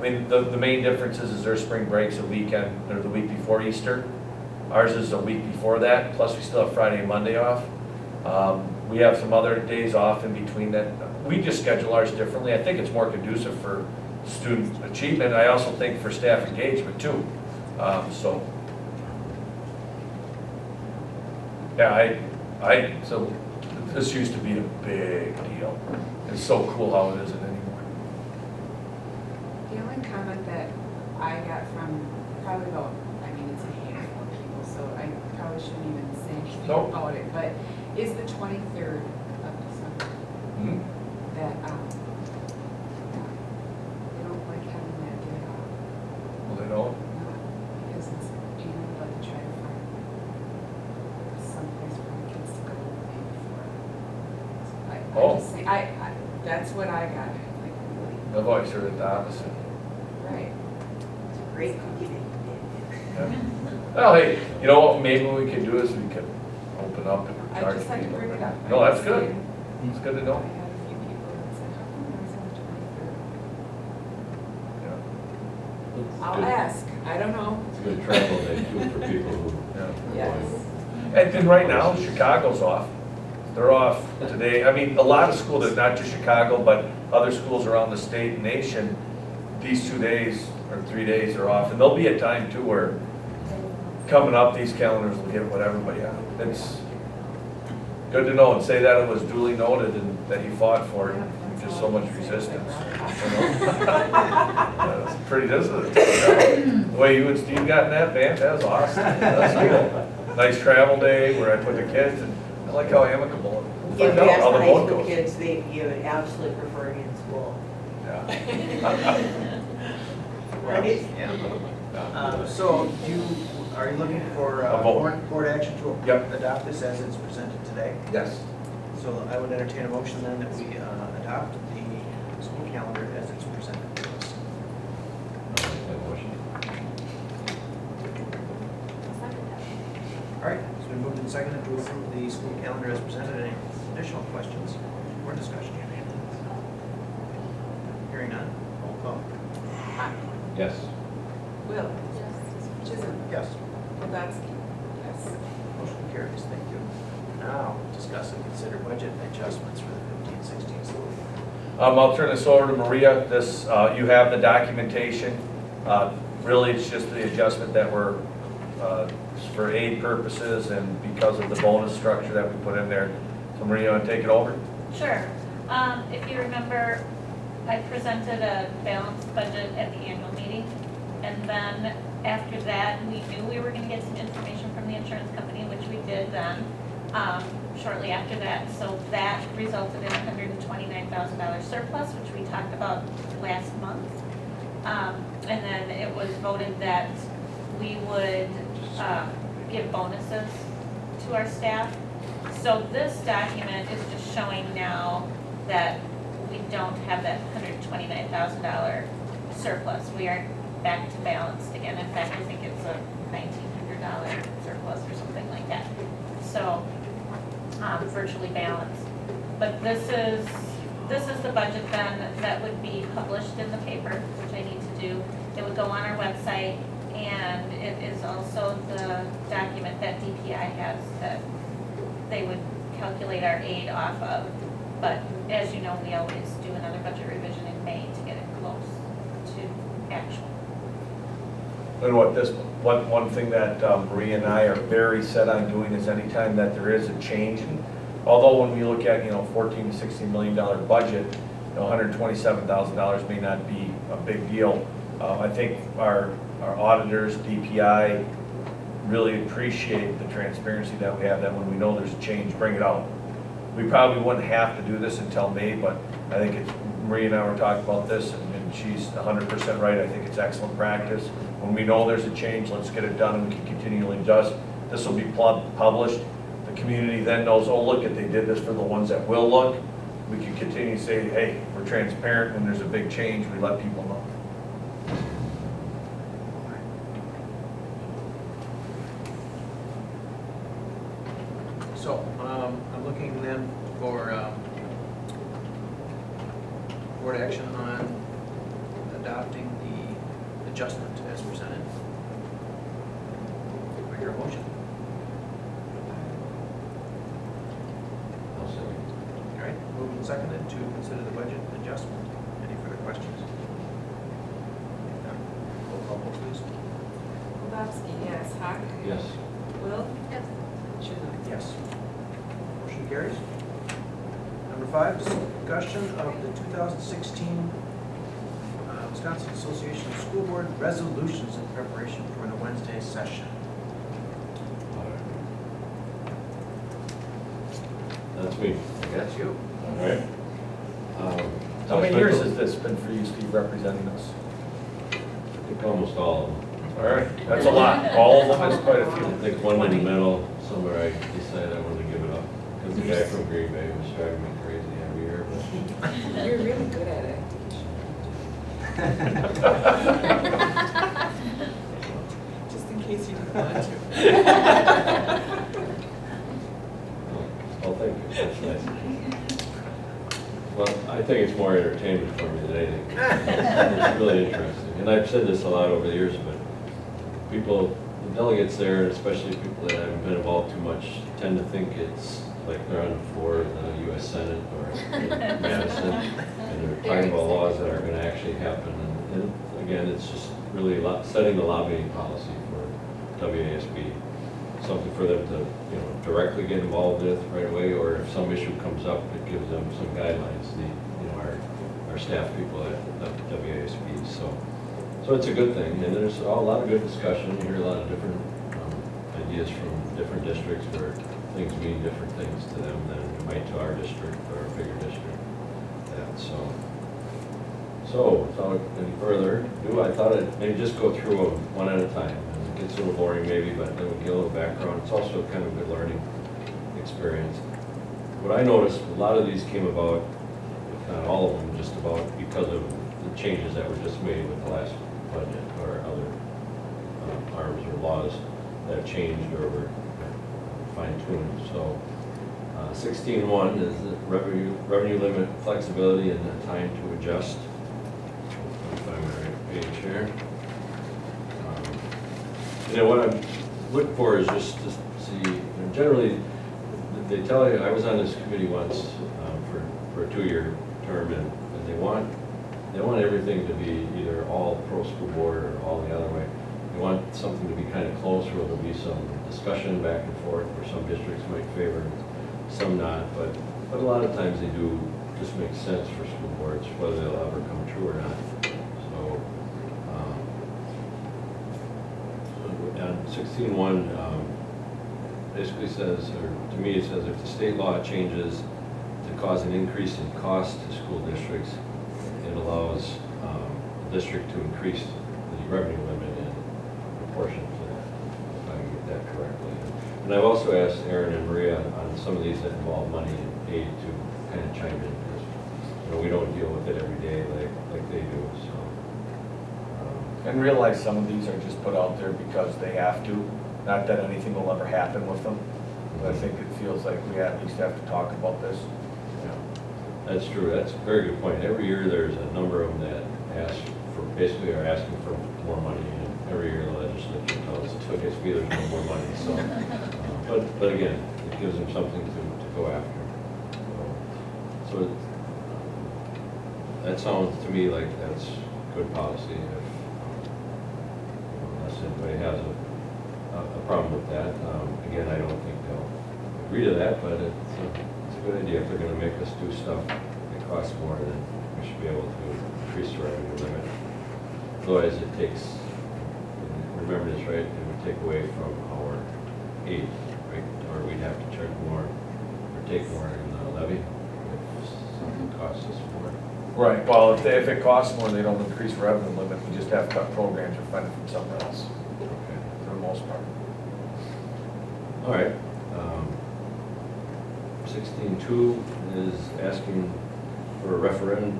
the main difference is their spring break's a weekend, or the week before Easter. Ours is a week before that, plus we still have Friday and Monday off. We have some other days off in between that. We just schedule ours differently. I think it's more conducive for student achievement. I also think for staff engagement too. So this used to be a big deal. It's so cool how it isn't anymore. The only comment that I got from probably about, I mean, it's a handful of people, so I probably shouldn't even say anything Nope. about it, but is the 23rd of December Hmm? that, they don't like having that day off, Well, they don't. because it's, you know, like to try to find someplace for the kids to go the day before. So I Oh. just think, that's what I got, like, really, I've always heard it the opposite. right. It's a great cookie baking day. Yeah. Well, hey, you know what, maybe we could do is we could open up and I charge just had to people. bring it up. No, I that's just good. saying, It's good to I know. had a few people that said, how come I was on the 23rd? Yeah. I'll ask, I don't know. It's a good travel day too for people who. Yeah. Yes. And right now, Chicago's off. They're off today. I mean, a lot of schools, not just Chicago, but other schools around the state and nation, these 2 days or 3 days are off. And there'll be a time too where coming up, these calendars will get whatever, but yeah, it's good to know and say that it was duly noted and that you fought for it. Just so much resistance. You know? That's pretty, isn't it? Yeah. The way you and Steve got in that band, that was awesome. That's cool. Nice travel day where I put the kids and I like how amicable. If Find you out ask how the the high vote school goes. kids, you would absolutely prefer it in school. Yeah. Right? Yeah. So are you looking for A vote. board action to Yep. adopt this as it's presented today? Yes. So I would entertain a motion then that we adopt the school calendar as it's presented to us. I'll make that motion. All right, it's been moved and seconded to approve the school calendar as presented. Any additional questions or discussion? Hearing none, roll call. Yes. Will, Chisholm, Yes. Kowalski, yes. Motion carries, thank you. Now, discuss and consider budget adjustments for the 15-16 school year. I'll turn this over to Maria. This, you have the documentation. Really, it's just the adjustment that we're, for aid purposes and because of the bonus structure that we put in there. So Maria, you want to take it over? Sure. If you remember, I presented a balanced budget at the annual meeting. And then after that, we knew we were gonna get some information from the insurance company, which we did then, shortly after that. So that resulted in a $129,000 surplus, which we talked about last month. And then it was voted that we would, give bonuses to our staff. So this document is just showing now that we don't have that $129,000 surplus. We are back to balanced again. In fact, I think it's a $1,900 surplus or something like that. So, virtually balanced. But this is the budget then that would be published in the paper, which I need to do. It would go on our website, and it is also the document that DPI has that they would calculate our aid off of. But as you know, we always do another budget revision in May to get it close to actual. And one thing that Maria and I are very set on doing is anytime that there is a change, and although when we look at, $14 to $16 million budget, $127,000 may not be a big deal. I think our auditors, DPI, really appreciate the transparency that we have, that when we know there's a change, bring it out. We probably wouldn't have to do this until May, but I think it's, Maria and I were talking about this, and she's 100% right. I think it's excellent practice. When we know there's a change, let's get it done, and we can continually adjust. This will be published. The community then knows, oh, look, they did this for the ones that will look. We can continue to say, hey, we're transparent. When there's a big change, we let people know. So, I'm looking then for board action on adopting the adjustment as presented. Do I hear a motion? I'll second. All right, moved and seconded to consider the budget adjustment. Any further questions? None. Roll call vote, please. Kowalski, yes. Hawk? Yes. Will? Yes. Chisholm? Yes. Motion carries. Number 5, discussion of the 2016, Wisconsin Association of School Board resolutions in preparation for the Wednesday session. That's me. That's you. All right. How many years has this been for you, Steve, representing us? I think almost all of them. All right, that's a lot. All of them is quite a I few. think one in the middle, somewhere I decided I wanted to give it up. Because the guy from Green Bay was driving me crazy every year. But You're really good at it. Just in case you didn't want to. Well, thank you. That's nice. Well, I think it's more entertainment for me than anything. It's really interesting. And I've said this a lot over the years, but people, the delegates there, especially people that haven't been involved too much, tend to think it's like they're on the floor of the U.S. Senate or Madison, and they're talking about laws that are going to actually happen. And again, it's just really setting the lobbying policy for WASB. Something for them to, directly get involved with right away, or if some issue comes up, it gives them some guidelines, our staff people at WASB. So it's a good thing, and there's a lot of good discussion. You hear a lot of different ideas from different districts where things mean different things to them than it might to our district or a bigger district. So without any further ado, I thought I'd maybe just go through them one at a time. It gets a little boring maybe, but then we get a little background. It's also kind of a good learning experience. What I noticed, a lot of these came about, if not all of them, just about because of the changes that were just made with the last budget or other arms or laws that changed or were fine-tuned. So 16.1 is the revenue limit flexibility and the time to adjust. If I'm on the right page here. What I'm looking for is just to see, generally, they tell you, I was on this committee once for a 2-year term, and they want everything to be either all pro school board or all the other way. They want something to be kind of close where there'll be some discussion back and forth, where some districts might favor, some not, but a lot of times they do just make sense for school boards, whether they'll ever come true or not. So, on 16.1, basically says, or to me it says, if the state law changes to cause an increase in cost to school districts, it allows the district to increase the revenue limit in proportion to that, if I can get that correctly. And I've also asked Aaron and Maria on some of these that involve money and aid to kind of chime in, because we don't deal with it every day like they do. So. And realize some of these are just put out there because they have to, not that anything will ever happen with them. But I think it feels like we at least have to talk about this. That's true. That's a very good point. Every year there's a number of them that basically are asking for more money, and every year the legislature tells us basically there's no more money. So, but again, it gives them something to go after. So that sounds to me like that's good policy. Unless anybody has a problem with that. Again, I don't think they'll agree to that, but it's a good idea. If they're going to make us do stuff that costs more, then we should be able to increase the revenue limit. Otherwise, it takes, remember this, right, it would take away from our aid, right? Or we'd have to charge more or take more in the levy if something costs us more. Right, well, if it costs more, they don't increase revenue limit, we just have to cut programs or fund it from somewhere else, Okay. for the most part. All right. 16.2 is asking for a referendum,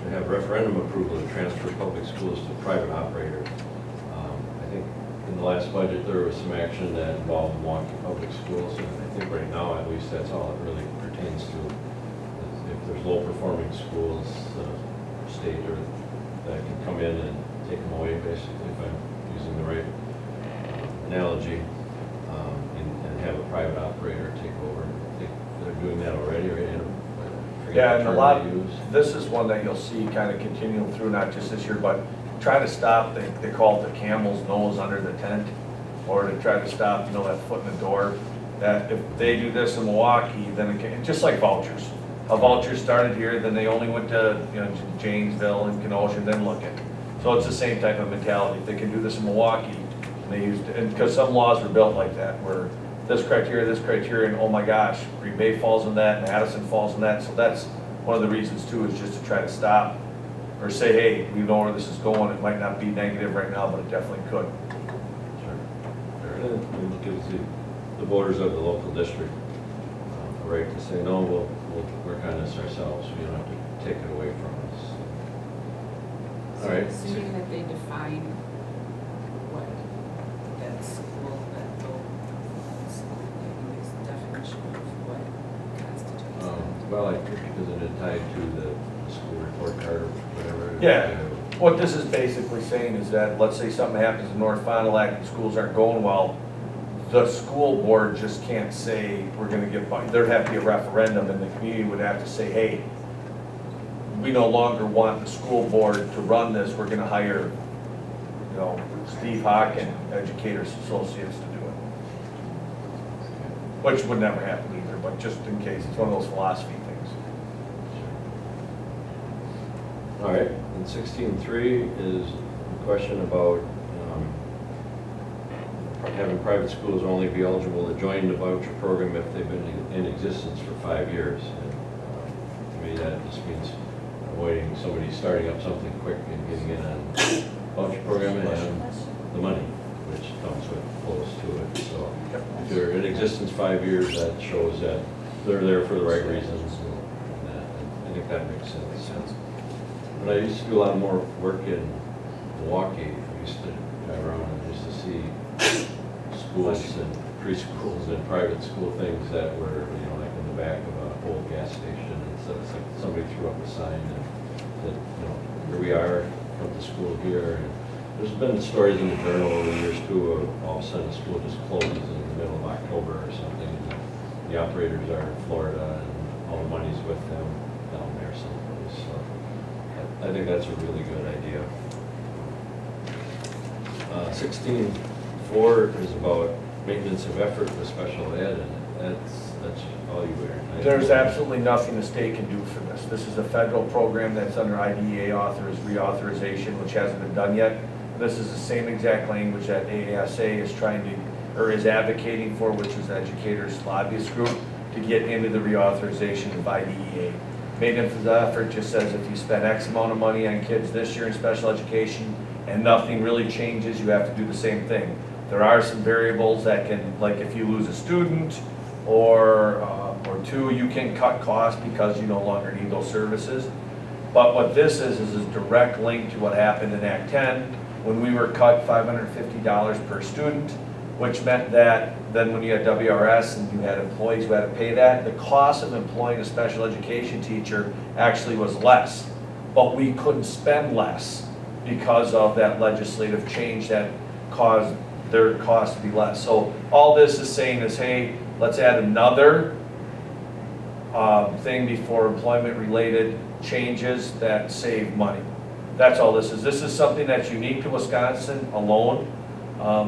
to have referendum approval to transfer public schools to private operators. I think in the last budget, there was some action that involved Milwaukee Public Schools, and I think right now, at least, that's all it really pertains to. If there's low-performing schools, the state or that can come in and take them away, basically, if I'm using the right analogy, and have a private operator take over. I think they're doing that already, right? I forget Yeah, the and a term lot, they use. this is one that you'll see kind of continuing through, not just this year, but try to stop, they call it the camel's nose under the tent, or to try to stop, that foot in the door. That if they do this in Milwaukee, then it can, just like vouchers. How vouchers started here, then they only went to, Janesville and Kenosha, then Lincoln. So it's the same type of mentality. If they can do this in Milwaukee, and they used, and because some laws were built like that, where this criteria, and oh my gosh, Green Bay falls in that, Madison falls in that. So that's one of the reasons too, is just to try to stop or say, hey, we know where this is going. It might not be negative right now, but it definitely could. Sure. And it gives the voters of the local district a right to say, no, we'll work on this ourselves. You don't have to take it away from us. So All right. assuming that they define what that school, that whole school, like, this definition of what constitutes that. Well, I think because it tied to the school report card or whatever. Yeah. What this is basically saying is that, let's say something happens in North Fond du Lac and schools aren't going well, the school board just can't say, we're gonna give money. There'd have to be a referendum, and the community would have to say, hey, we no longer want the school board to run this, we're gonna hire, you know, Steve Hawk and Educators Associates to do it. Which would never happen either, but just in case, it's one of those philosophy things. All right, and 16.3 is a question about having private schools only be eligible to join the voucher program if they've been in existence for 5 years. And, to me, that just means avoiding somebody starting up something quick and getting in on voucher program and the money, which comes with close to it. So if they're in existence 5 years, that shows that they're there for the right reasons. And I think that makes sense. But I used to do a lot more work in Milwaukee. I used to drive around and used to see schools and preschools and private school things that were, you know, like in the back of an old gas station. And so it's like somebody threw up a sign and said, you know, here we are, come to school here. And there's been stories in the journal over the years too of all of a sudden the school just closes in the middle of October or something. And the operators are in Florida and all the money's with them down there someplace. So I think that's a really good idea. 16.4 is about maintenance of effort with special ed, and that's all you wear. There's absolutely nothing the state can do for this. This is a federal program that's under IDEA reauthorization, which hasn't been done yet. This is the same exact language that AASA is trying to, or is advocating for, which is the educators lobbyist group, to get into the reauthorization of IDEA. Maintenance of effort just says if you spend X amount of money on kids this year in special education and nothing really changes, you have to do the same thing. There are some variables that can, like if you lose a student or two, you can cut costs because you no longer need those services. But what this is a direct link to what happened in Act 10 when we were cut $550 per student, which meant that then when you had WRS and you had employees who had to pay that, the cost of employing a special education teacher actually was less. But we couldn't spend less because of that legislative change that caused their cost to be less. So all this is saying is, hey, let's add another thing before employment-related changes that save money. That's all this is. This is something that's unique to Wisconsin alone,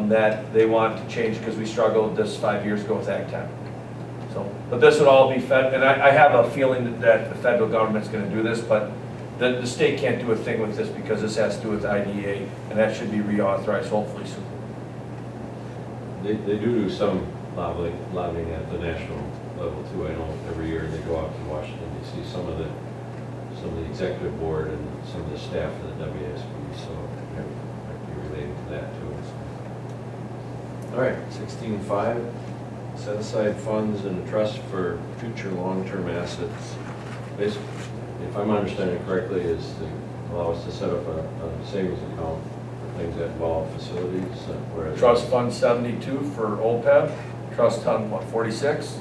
that they want to change because we struggled this 5 years ago with Act 10. So, but this would all be fed, and I have a feeling that the federal government's going to do this, but the state can't do a thing with this because this has to do with IDEA, and that should be reauthorized hopefully soon. They do some lobbying at the national level too. I know every year they go out to Washington, you see some of the executive board and some of the staff of the WSB, so it might be related to that too. All right, 16.5, set aside funds in a trust for future long-term assets. Basically, if I'm understanding correctly, is to allow us to set up a savings account for things that involve facilities. Trust Fund 72 for OPEB, Trust Fund, 46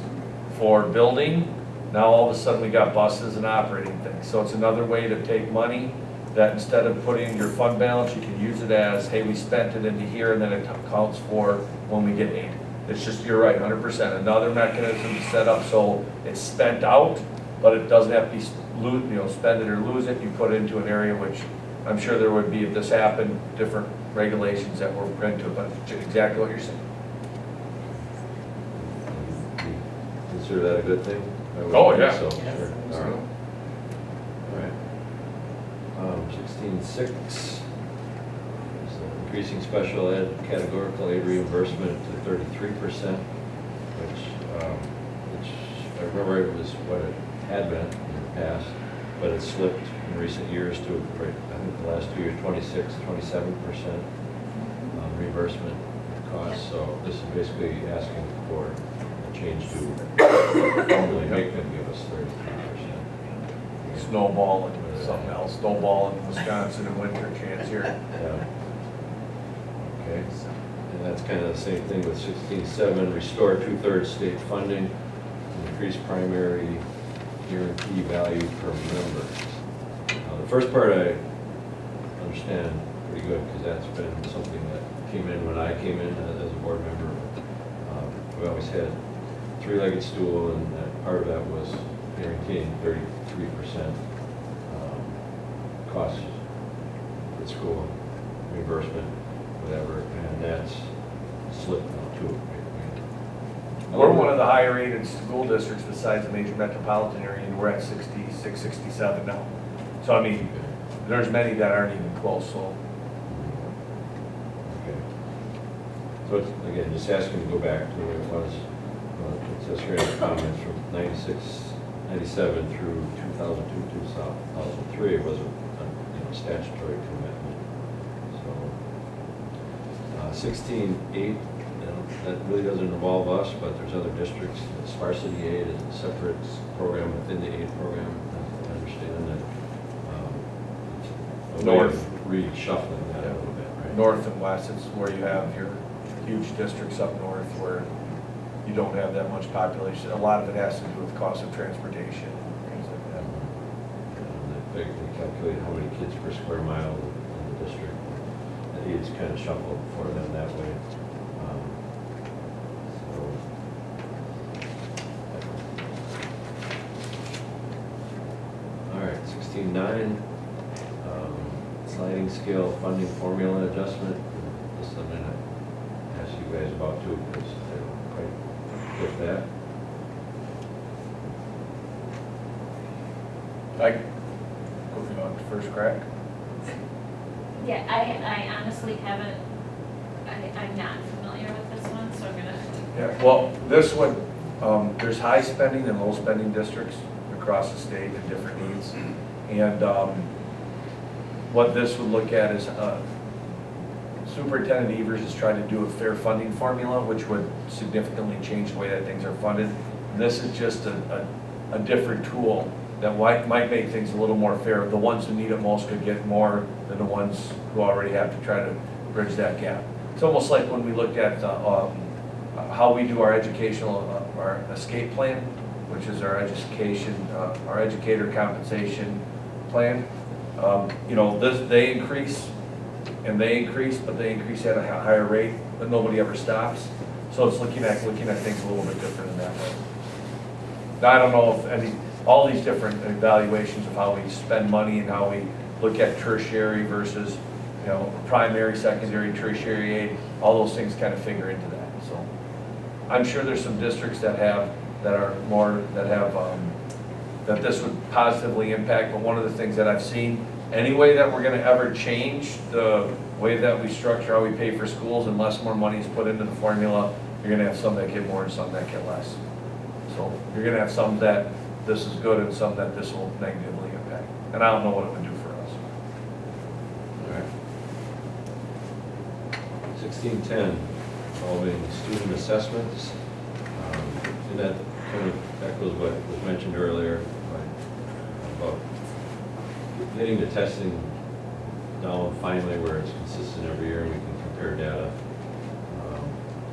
for building. Now all of a sudden we got buses and operating things. So it's another way to take money that instead of putting in your fund balance, you can use it as, hey, we spent it into here, and then it accounts for when we get aid. It's just, you're right, 100%. Another mechanism to set up so it's spent out, but it doesn't have to be, spend it or lose it. You put it into an area which I'm sure there would be, if this happened, different regulations that were into it, but exactly what you're saying. Consider that a good thing? Oh, yeah. So, Yes. sure. All right. 16.6, increasing special ed categorical aid reimbursement to 33%, which if I remember it was what it had been in the past, but it slipped in recent years to, I think the last 2 years, 27% reimbursement costs. So this is basically asking for a change to normally make them give us 33%. Snowball and something else, snowball in Wisconsin in winter, chance here. Yeah. Okay, and that's kind of the same thing with 16.7, restore 2/3 state funding, increase primary guarantee value per member. The first part I understand pretty good, because that's been something that came in when I came in as a board member. We always had three-legged stool, and that part of that was guaranteeing 33% cost at school, reimbursement, whatever, and that's slipped now too. We're one of the higher rated school districts besides the major metropolitan area, and we're at 66, 67 now. So I mean, there's many that aren't even close, so. Okay. So it's, again, just asking to go back to where it was. It says here in the comments from 97 through 2002, 2003, it was a statutory commitment. So 16.8, that really doesn't involve us, but there's other districts. Sparsity aid is a separate program within the aid program. I understand that. It's a way of reshuffling that a little bit, right? North and west, it's where you have your huge districts up north where you don't have that much population. A lot of it has to do with cost of transportation, things like that. They calculate how many kids per square mile in the district. The aids kind of shuffled for them that way. All right, 16.9, sliding scale funding formula adjustment. This is something I asked you guys about too, because I don't quite get that. Like, go on first crack. Yeah, I honestly haven't, I'm not familiar with this one, so I'm gonna. Yeah, well, this one, there's high spending and low spending districts across the state and different needs. And what this would look at is Superintendent Evers is trying to do a fair funding formula, which would significantly change the way that things are funded. And this is just a different tool that might make things a little more fair. The ones who need it most could get more than the ones who already have to try to bridge that gap. It's almost like when we looked at how we do our educational, our escape plan, which is our education, our educator compensation plan. You know, they increase and they increase, but they increase at a higher rate, but nobody ever stops. So it's looking at things a little bit different in that way. Now, I don't know if all these different evaluations of how we spend money and how we look at tertiary versus, you know, primary, secondary, tertiary aid, all those things kind of figure into that. So I'm sure there's some districts that have that this would positively impact, but one of the things that I've seen, any way that we're gonna ever change the way that we structure how we pay for schools, unless more money is put into the formula, you're gonna have some that get more and some that get less. So you're gonna have some that this is good and some that this will negatively impact. And I don't know what it would do for us. All right. 16.10, involving student assessments. And that kind of echoes what was mentioned earlier about getting the testing down finally where it's consistent every year and we can compare data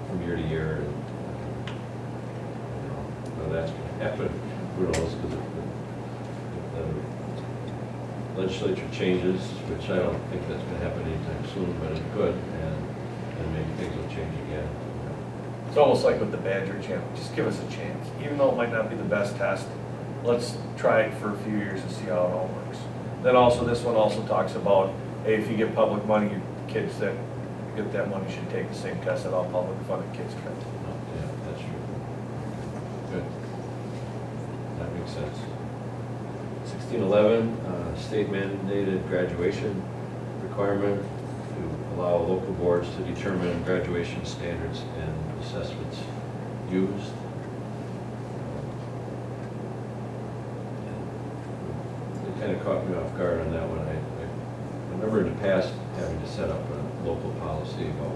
from year to year. And, that's going to happen. Who knows? Because if the legislature changes, which I don't think that's going to happen anytime soon, but it could, and maybe things will change again. It's almost like with the Badger Channel, just give us a chance. Even though it might not be the best test, let's try it for a few years and see how it all works. Then also, this one also talks about, hey, if you get public money, your kids that get that money should take the same test that all public funded kids can. Yeah, that's true. Good. That makes sense. 16.11, state mandated graduation requirement to allow local boards to determine graduation standards and assessments used. It kind of caught me off guard on that one. I remember in the past having to set up a local policy about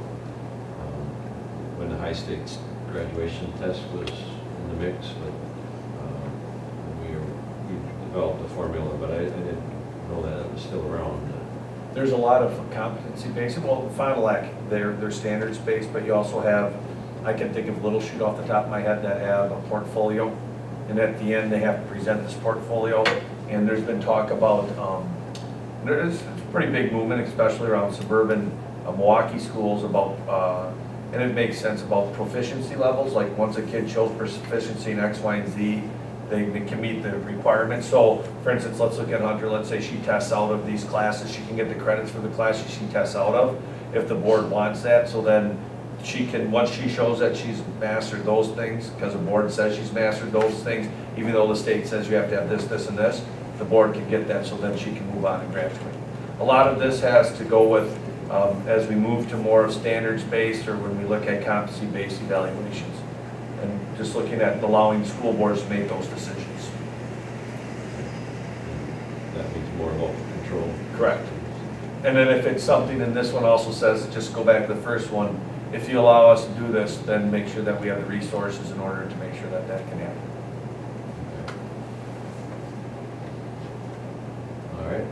when the high stakes graduation test was in the mix, but we developed a formula, but I didn't know that it was still around. There's a lot of competency-based, well, Fond du Lac, they're standards-based, but you also have, I can think of Little Chute off the top of my head that have a portfolio, and at the end, they have to present this portfolio, and there's been talk about, there's a pretty big movement, especially around suburban Milwaukee schools about, and it makes sense about proficiency levels, like once a kid shows proficiency in X, Y, and Z, they can meet the requirements. So, for instance, let's look at Hunter, let's say she tests out of these classes, she can get the credits for the classes she tests out of, if the board wants that, so then she can, once she shows that she's mastered those things, because the board says she's mastered those things, even though the state says you have to have this, this, and this, the board can get that, so then she can move on and graduate. A lot of this has to go with, as we move to more of standards-based, or when we look at competency-based evaluations, and just looking at allowing school boards to make those decisions. That means more local control. Correct. And then if it's something, and this one also says, just go back to the first one, if you allow us to do this, then make sure that we have the resources in order to make sure that that can happen. All right,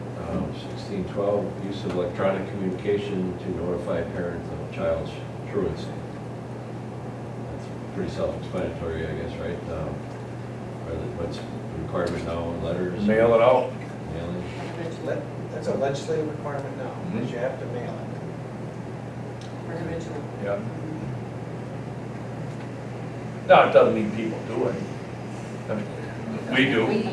1612, use of electronic communication to notify parents of a child's truancy. That's pretty self-explanatory, I guess, right? What's the requirement now in letters? Mail it out. Mailing? That's a legislative requirement now, because you have to mail it. Individual. Yeah. No, it doesn't mean people do it. I mean, we do. We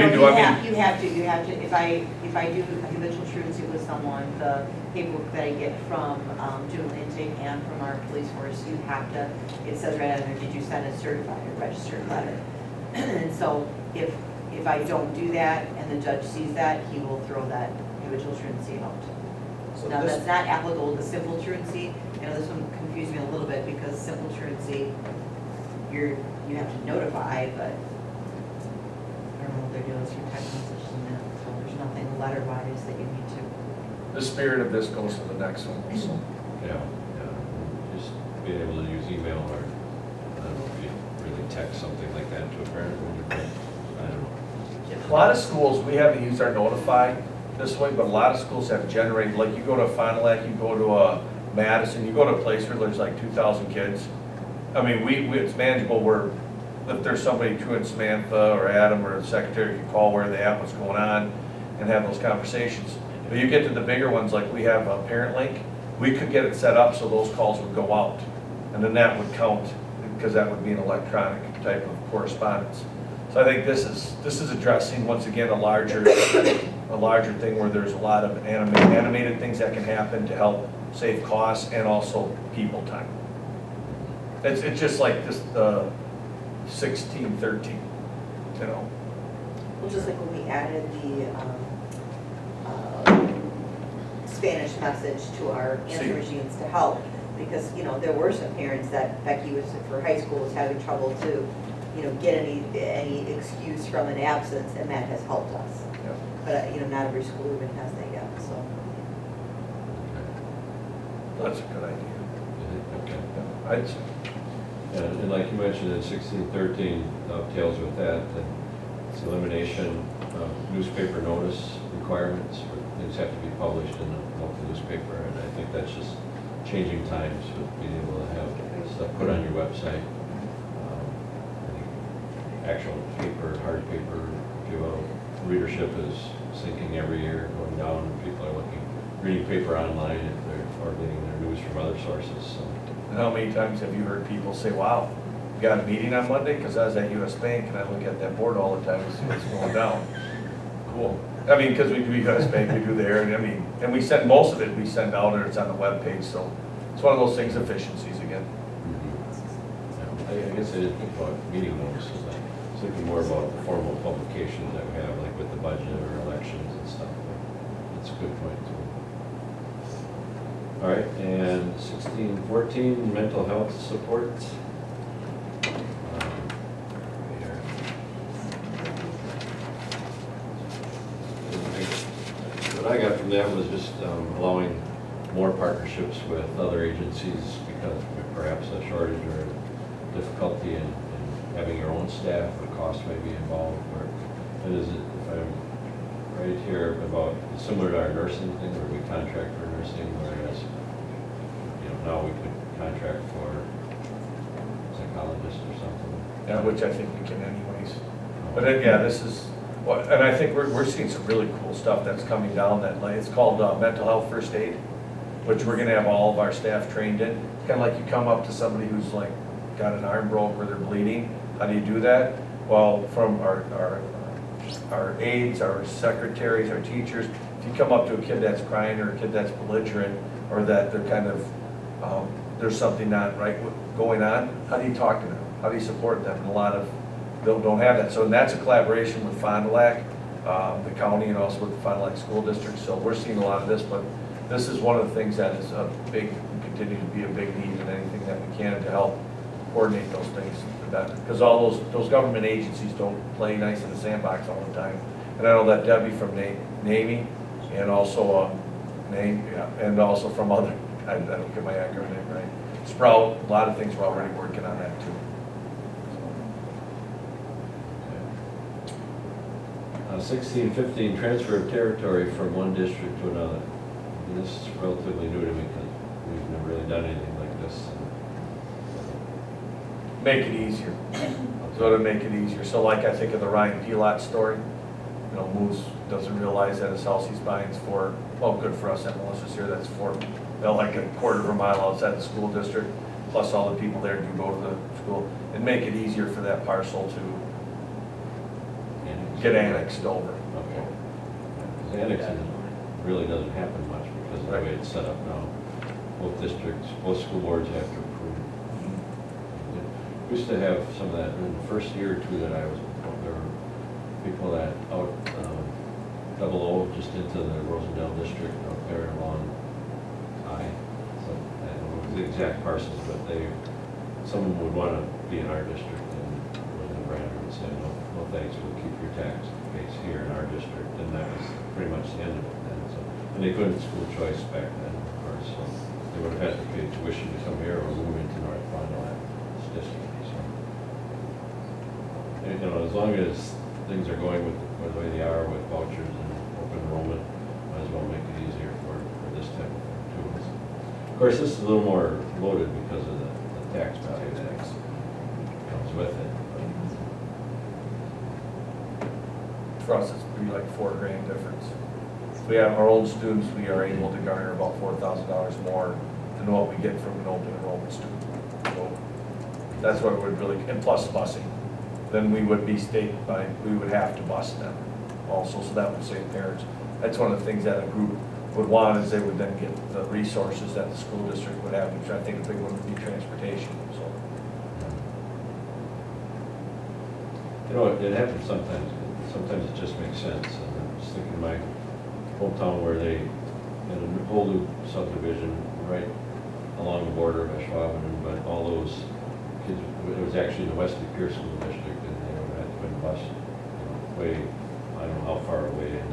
do, I mean. You have to, if I do a habitual truancy with someone, the paperwork that I get from juvenile intake and from our police force, you have to, it says right on there, did you send a certified or registered letter? And so if I don't do that and the judge sees that, he will throw that habitual truancy out. So Now, this- that's not applicable to simple truancy. I know this one confused me a little bit because simple truancy, you have to notify, but I don't know what they're doing through text messages and that, so there's nothing letter-wise that you need to. The spirit of this goes to the next one. So. Yeah, just being able to use email or, I don't know if you really text something like that to a parent, I don't know. A lot of schools, we haven't used our notify this way, but a lot of schools have generated, like you go to Fond du Lac, you go to Madison, you go to a place where there's like 2,000 kids. I mean, it's manageable where if there's somebody truant Samantha or Adam or the secretary can call where they at, what's going on, and have those conversations. But you get to the bigger ones, like we have a Parent Link, we could get it set up so those calls would go out. And then that would count, because that would be an electronic type of correspondence. So I think this is addressing, once again, a larger thing where there's a lot of animated things that can happen to help save costs and also people time. It's just like this, 1613, you know. Well, just like when we added the Spanish message to our answer machines to help, because, you know, there were some parents that Becky was, for high school, was having trouble to, you know, get any excuse from an absence, and that has helped us. Yeah. But, you know, not every school even has that yet, so. That's a good idea. Okay. Yeah, I'd say. And like you mentioned, in 1613 dovetails with that, and it's elimination of newspaper notice requirements, where things have to be published in a local newspaper, and I think that's just changing times with being able to have stuff put on your website. Actual paper, hard paper, if you will, readership is sinking every year, going down, and people are reading paper online if they're, or getting their news from other sources, so. And how many times have you heard people say, wow, you got a meeting on Monday? Because I was at US Bank and I look at that board all the time to see what's going down. Cool. I mean, because we do US Bank, we do there, and I mean, and we send most of it, we send out, or it's on the webpage, so it's one of those things, efficiencies again. I guess I didn't think about meeting notices, I was thinking more about the formal publications that we have, like with the budget or elections and stuff. That's a good point too. All right, and 1614, mental health support. Here. What I got from that was just allowing more partnerships with other agencies because of perhaps a shortage or difficulty in having your own staff or cost may be involved. Or, and is it, if I'm right here, about similar to our nursing thing where we contract for nursing, whereas, you know, now we could contract for psychologists or something. Yeah, which I think we can anyways. But then, yeah, this is, and I think we're seeing some really cool stuff that's coming down that line. It's called mental health first aid, which we're gonna have all of our staff trained in. It's kind of like you come up to somebody who's like got an arm broke or they're bleeding. How do you do that? Well, from our aides, our secretaries, our teachers, if you come up to a kid that's crying or a kid that's belligerent or that they're kind of, there's something not right going on, how do you talk to them? How do you support them? And a lot of don't have that. So that's a collaboration with Fond du Lac, the county, and also with the Fond du Lac School District. So we're seeing a lot of this, but this is one of the things that is a big, continue to be a big need in anything that we can to help coordinate those things. Because all those government agencies don't play nice in the sandbox all the time. And I know that Debbie from Navy and also and also from other, I don't get my acronym right, Sprout, a lot of things we're already working on that too. 1615, transfer of territory from one district to another. And this is relatively new to me because we've never really done anything like this. Make it easier. So to make it easier. So like I think of the Ryan Pilot story, you know, Moose doesn't realize that his house he's buying is for, well, good for us that Melissa's here, that's for, like a quarter of a mile outside the school district, plus all the people there do go to the school, and make it easier for that parcel to get annexed over. Okay. Because annexing really doesn't happen much because of the way it's set up now. Both districts, both school boards have to approve. We used to have some of that in the first year or two that I was, there were people that out 00 just into the Rosendale district up there along I. So I don't know the exact parcels, but someone would want to be in our district and Rosen Brander would say, no thanks, we'll keep your tax base here in our district. And that was pretty much the end of it then. So, and they couldn't school choice back then, of course, so they would have had to pay tuition to come here or move into North Fond du Lac district. So, and, you know, as long as things are going with the way they are with vouchers and open enrollment, might as well make it easier for this type of thing too. Of course, this is a little more loaded because of the tax value that comes with it. For us, it's be like $4,000 difference. If we have our own students, we are able to garner about $4,000 more than what we get from an open enrollment student. So that's what would really, and plus busing. Then we would be we would have to bus them also, so that would save parents. That's one of the things that a group would want is they would then get the resources that the school district would have, which I think a big one would be transportation, so. You know, it happens sometimes. Sometimes it just makes sense. And I'm just thinking of my hometown where they had a whole new subdivision right along the border of Ashwaubenon, but all those kids, it was actually the Wesley Pierce School District, and they would have to been bused, you know, way, I don't know how far away. And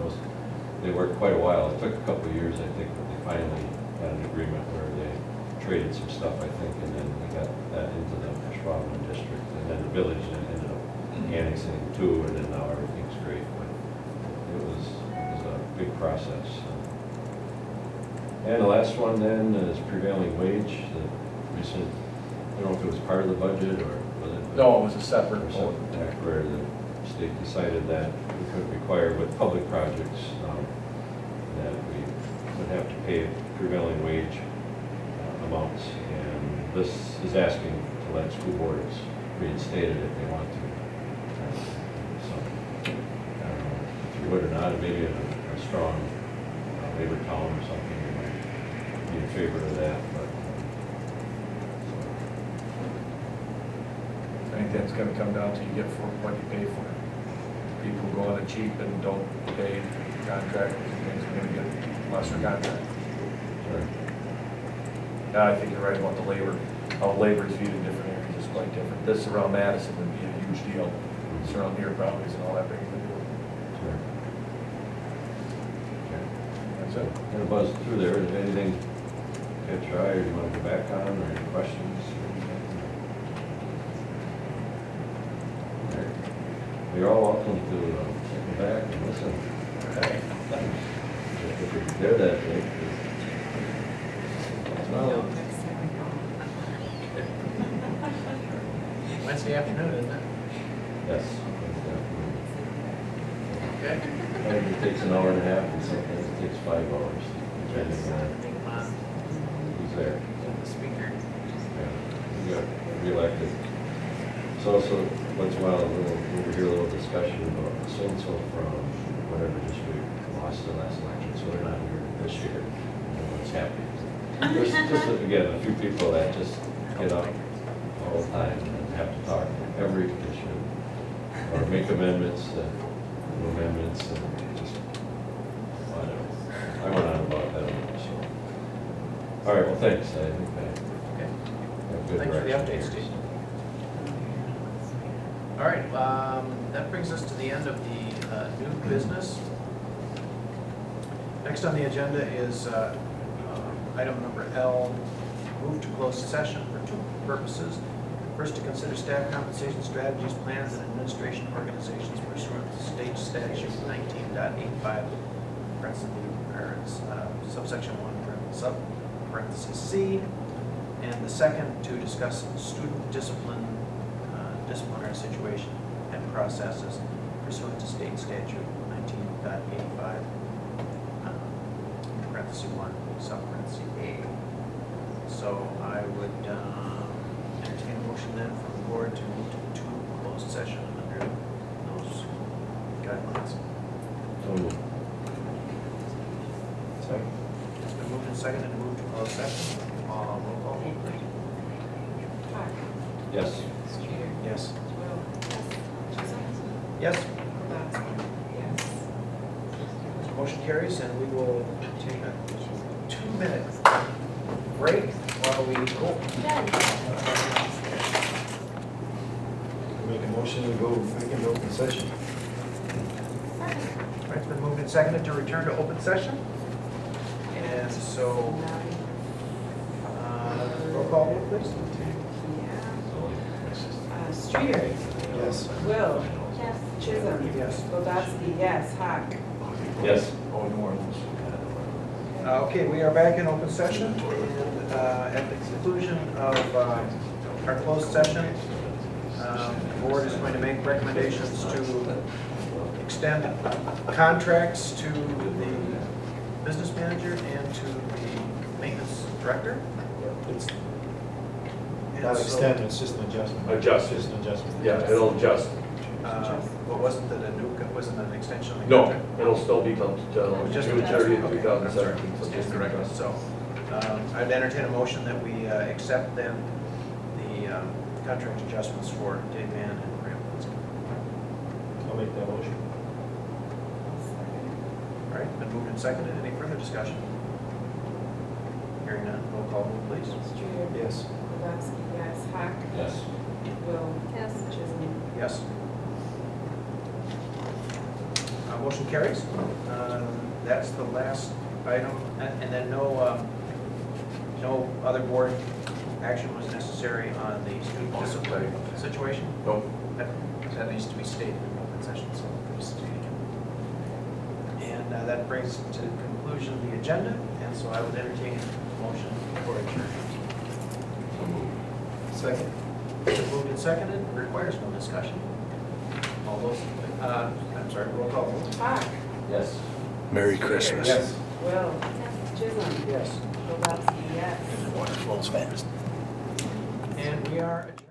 they worked quite a while. It took a couple of years, I think, but they finally had an agreement where they traded some stuff, I think, and then we got that into the Ashwaubenon district, and then the village ended up annexing too, and then now everything's great. But it was a big process. And the last one then is prevailing wage. The recent, I don't know if it was part of the budget or was it? No, it was a separate Or vote. something act where the state decided that we could require with public projects that we would have to pay prevailing wage amounts. And this is asking to let school boards reinstate it if they want to. So, I don't know if you would or not, maybe a strong labor town or something, you might be in favor of that, but. I think that's gonna come down to you get for what you pay for. People go on it cheap and don't pay contract, things are gonna get lesser contract. Sure. I think you're right about the labor. How labor is viewed in different areas is quite different. This around Madison would be a huge deal. This around here probably isn't all that big of a deal. Sure. Okay. That's it. Kind of buzz through there, is there anything you try or you want to go back on, or any questions? Okay. You're all welcome to go back and listen. Okay. If you're there that day. No, next time we go. Wednesday afternoon, isn't it? Yes. Okay. Sometimes it takes an hour and a half, and sometimes it takes 5 hours, depending on who's there. The speaker. Yeah, you got reelected. So once in a while, we'll hear a little discussion about so-and-so from whatever district lost the last election, so they're not here this year. And what's happening? There's just, again, a few people that just get up all the time and have to talk to every petition, or make amendments, and just, I don't know. I went on about that, so. All right, well, thanks, I think that. Okay. have good Thanks for the direction update, here. Steve. All right, that brings us to the end of the new business. Next on the agenda is item number L, move to closed session for two purposes. First, to consider staff compensation strategies, plans, and administration organizations pursuant to state statute 19.85, subsection 1, sub-parenthesis C. And the second, to discuss student disciplinary situation and processes pursuant to state statute 19.85, parenthesis 1, sub-parenthesis A. So I would entertain a motion then from the board to move to closed session under those guidelines. So moved. Second. It's been moved and seconded to move to closed session. Roll call, please. Hawk, Yes. Streeter, Yes. Will, Chisholm, Yes. Kowalski, yes. Motion carries, and we will take a 2-minute break while we go. Make a motion to go back into open session. All right, it's been moved and seconded to return to open session. And so, roll call, vote, please. Streeter, Yes. Will, Yes. Chisholm. Yes. Kowalski, yes. Hawk. Yes. Okay, we are back in open session, and at the conclusion of our closed session, the board is going to make recommendations to extend contracts to the business manager and to the maintenance director. It's And not so, extend, it's just an adjustment. Adjust. Just an adjustment. Yeah, it'll adjust. But wasn't it wasn't an extension of the No, contract? it'll still be till Just June 30th, okay, 2017. So So just correct us. So I'd entertain a motion that we accept then the contract adjustments for Dave Mann and Graham Linsky. I'll make that motion. All right, been moved and seconded. Any further discussion? Hearing none, roll call vote, please. Streeter, Yes. Kowalski, yes. Hawk, Yes. Will, Yes. Chisholm. Yes. Motion carries. That's the last item, and then no other board action was necessary on the student discipline situation. Nope. That needs to be stated in open session, so we'll just state it. And that brings to conclusion the agenda, and so I would entertain a motion for adjournment. Second. Moved and seconded, requires no discussion. All those, I'm sorry, roll call vote. Hawk, Yes. Merry Christmas. Yes. Will, Chisholm. Yes. Kowalski, yes. Wonderful, it's fast. And we are adjourned.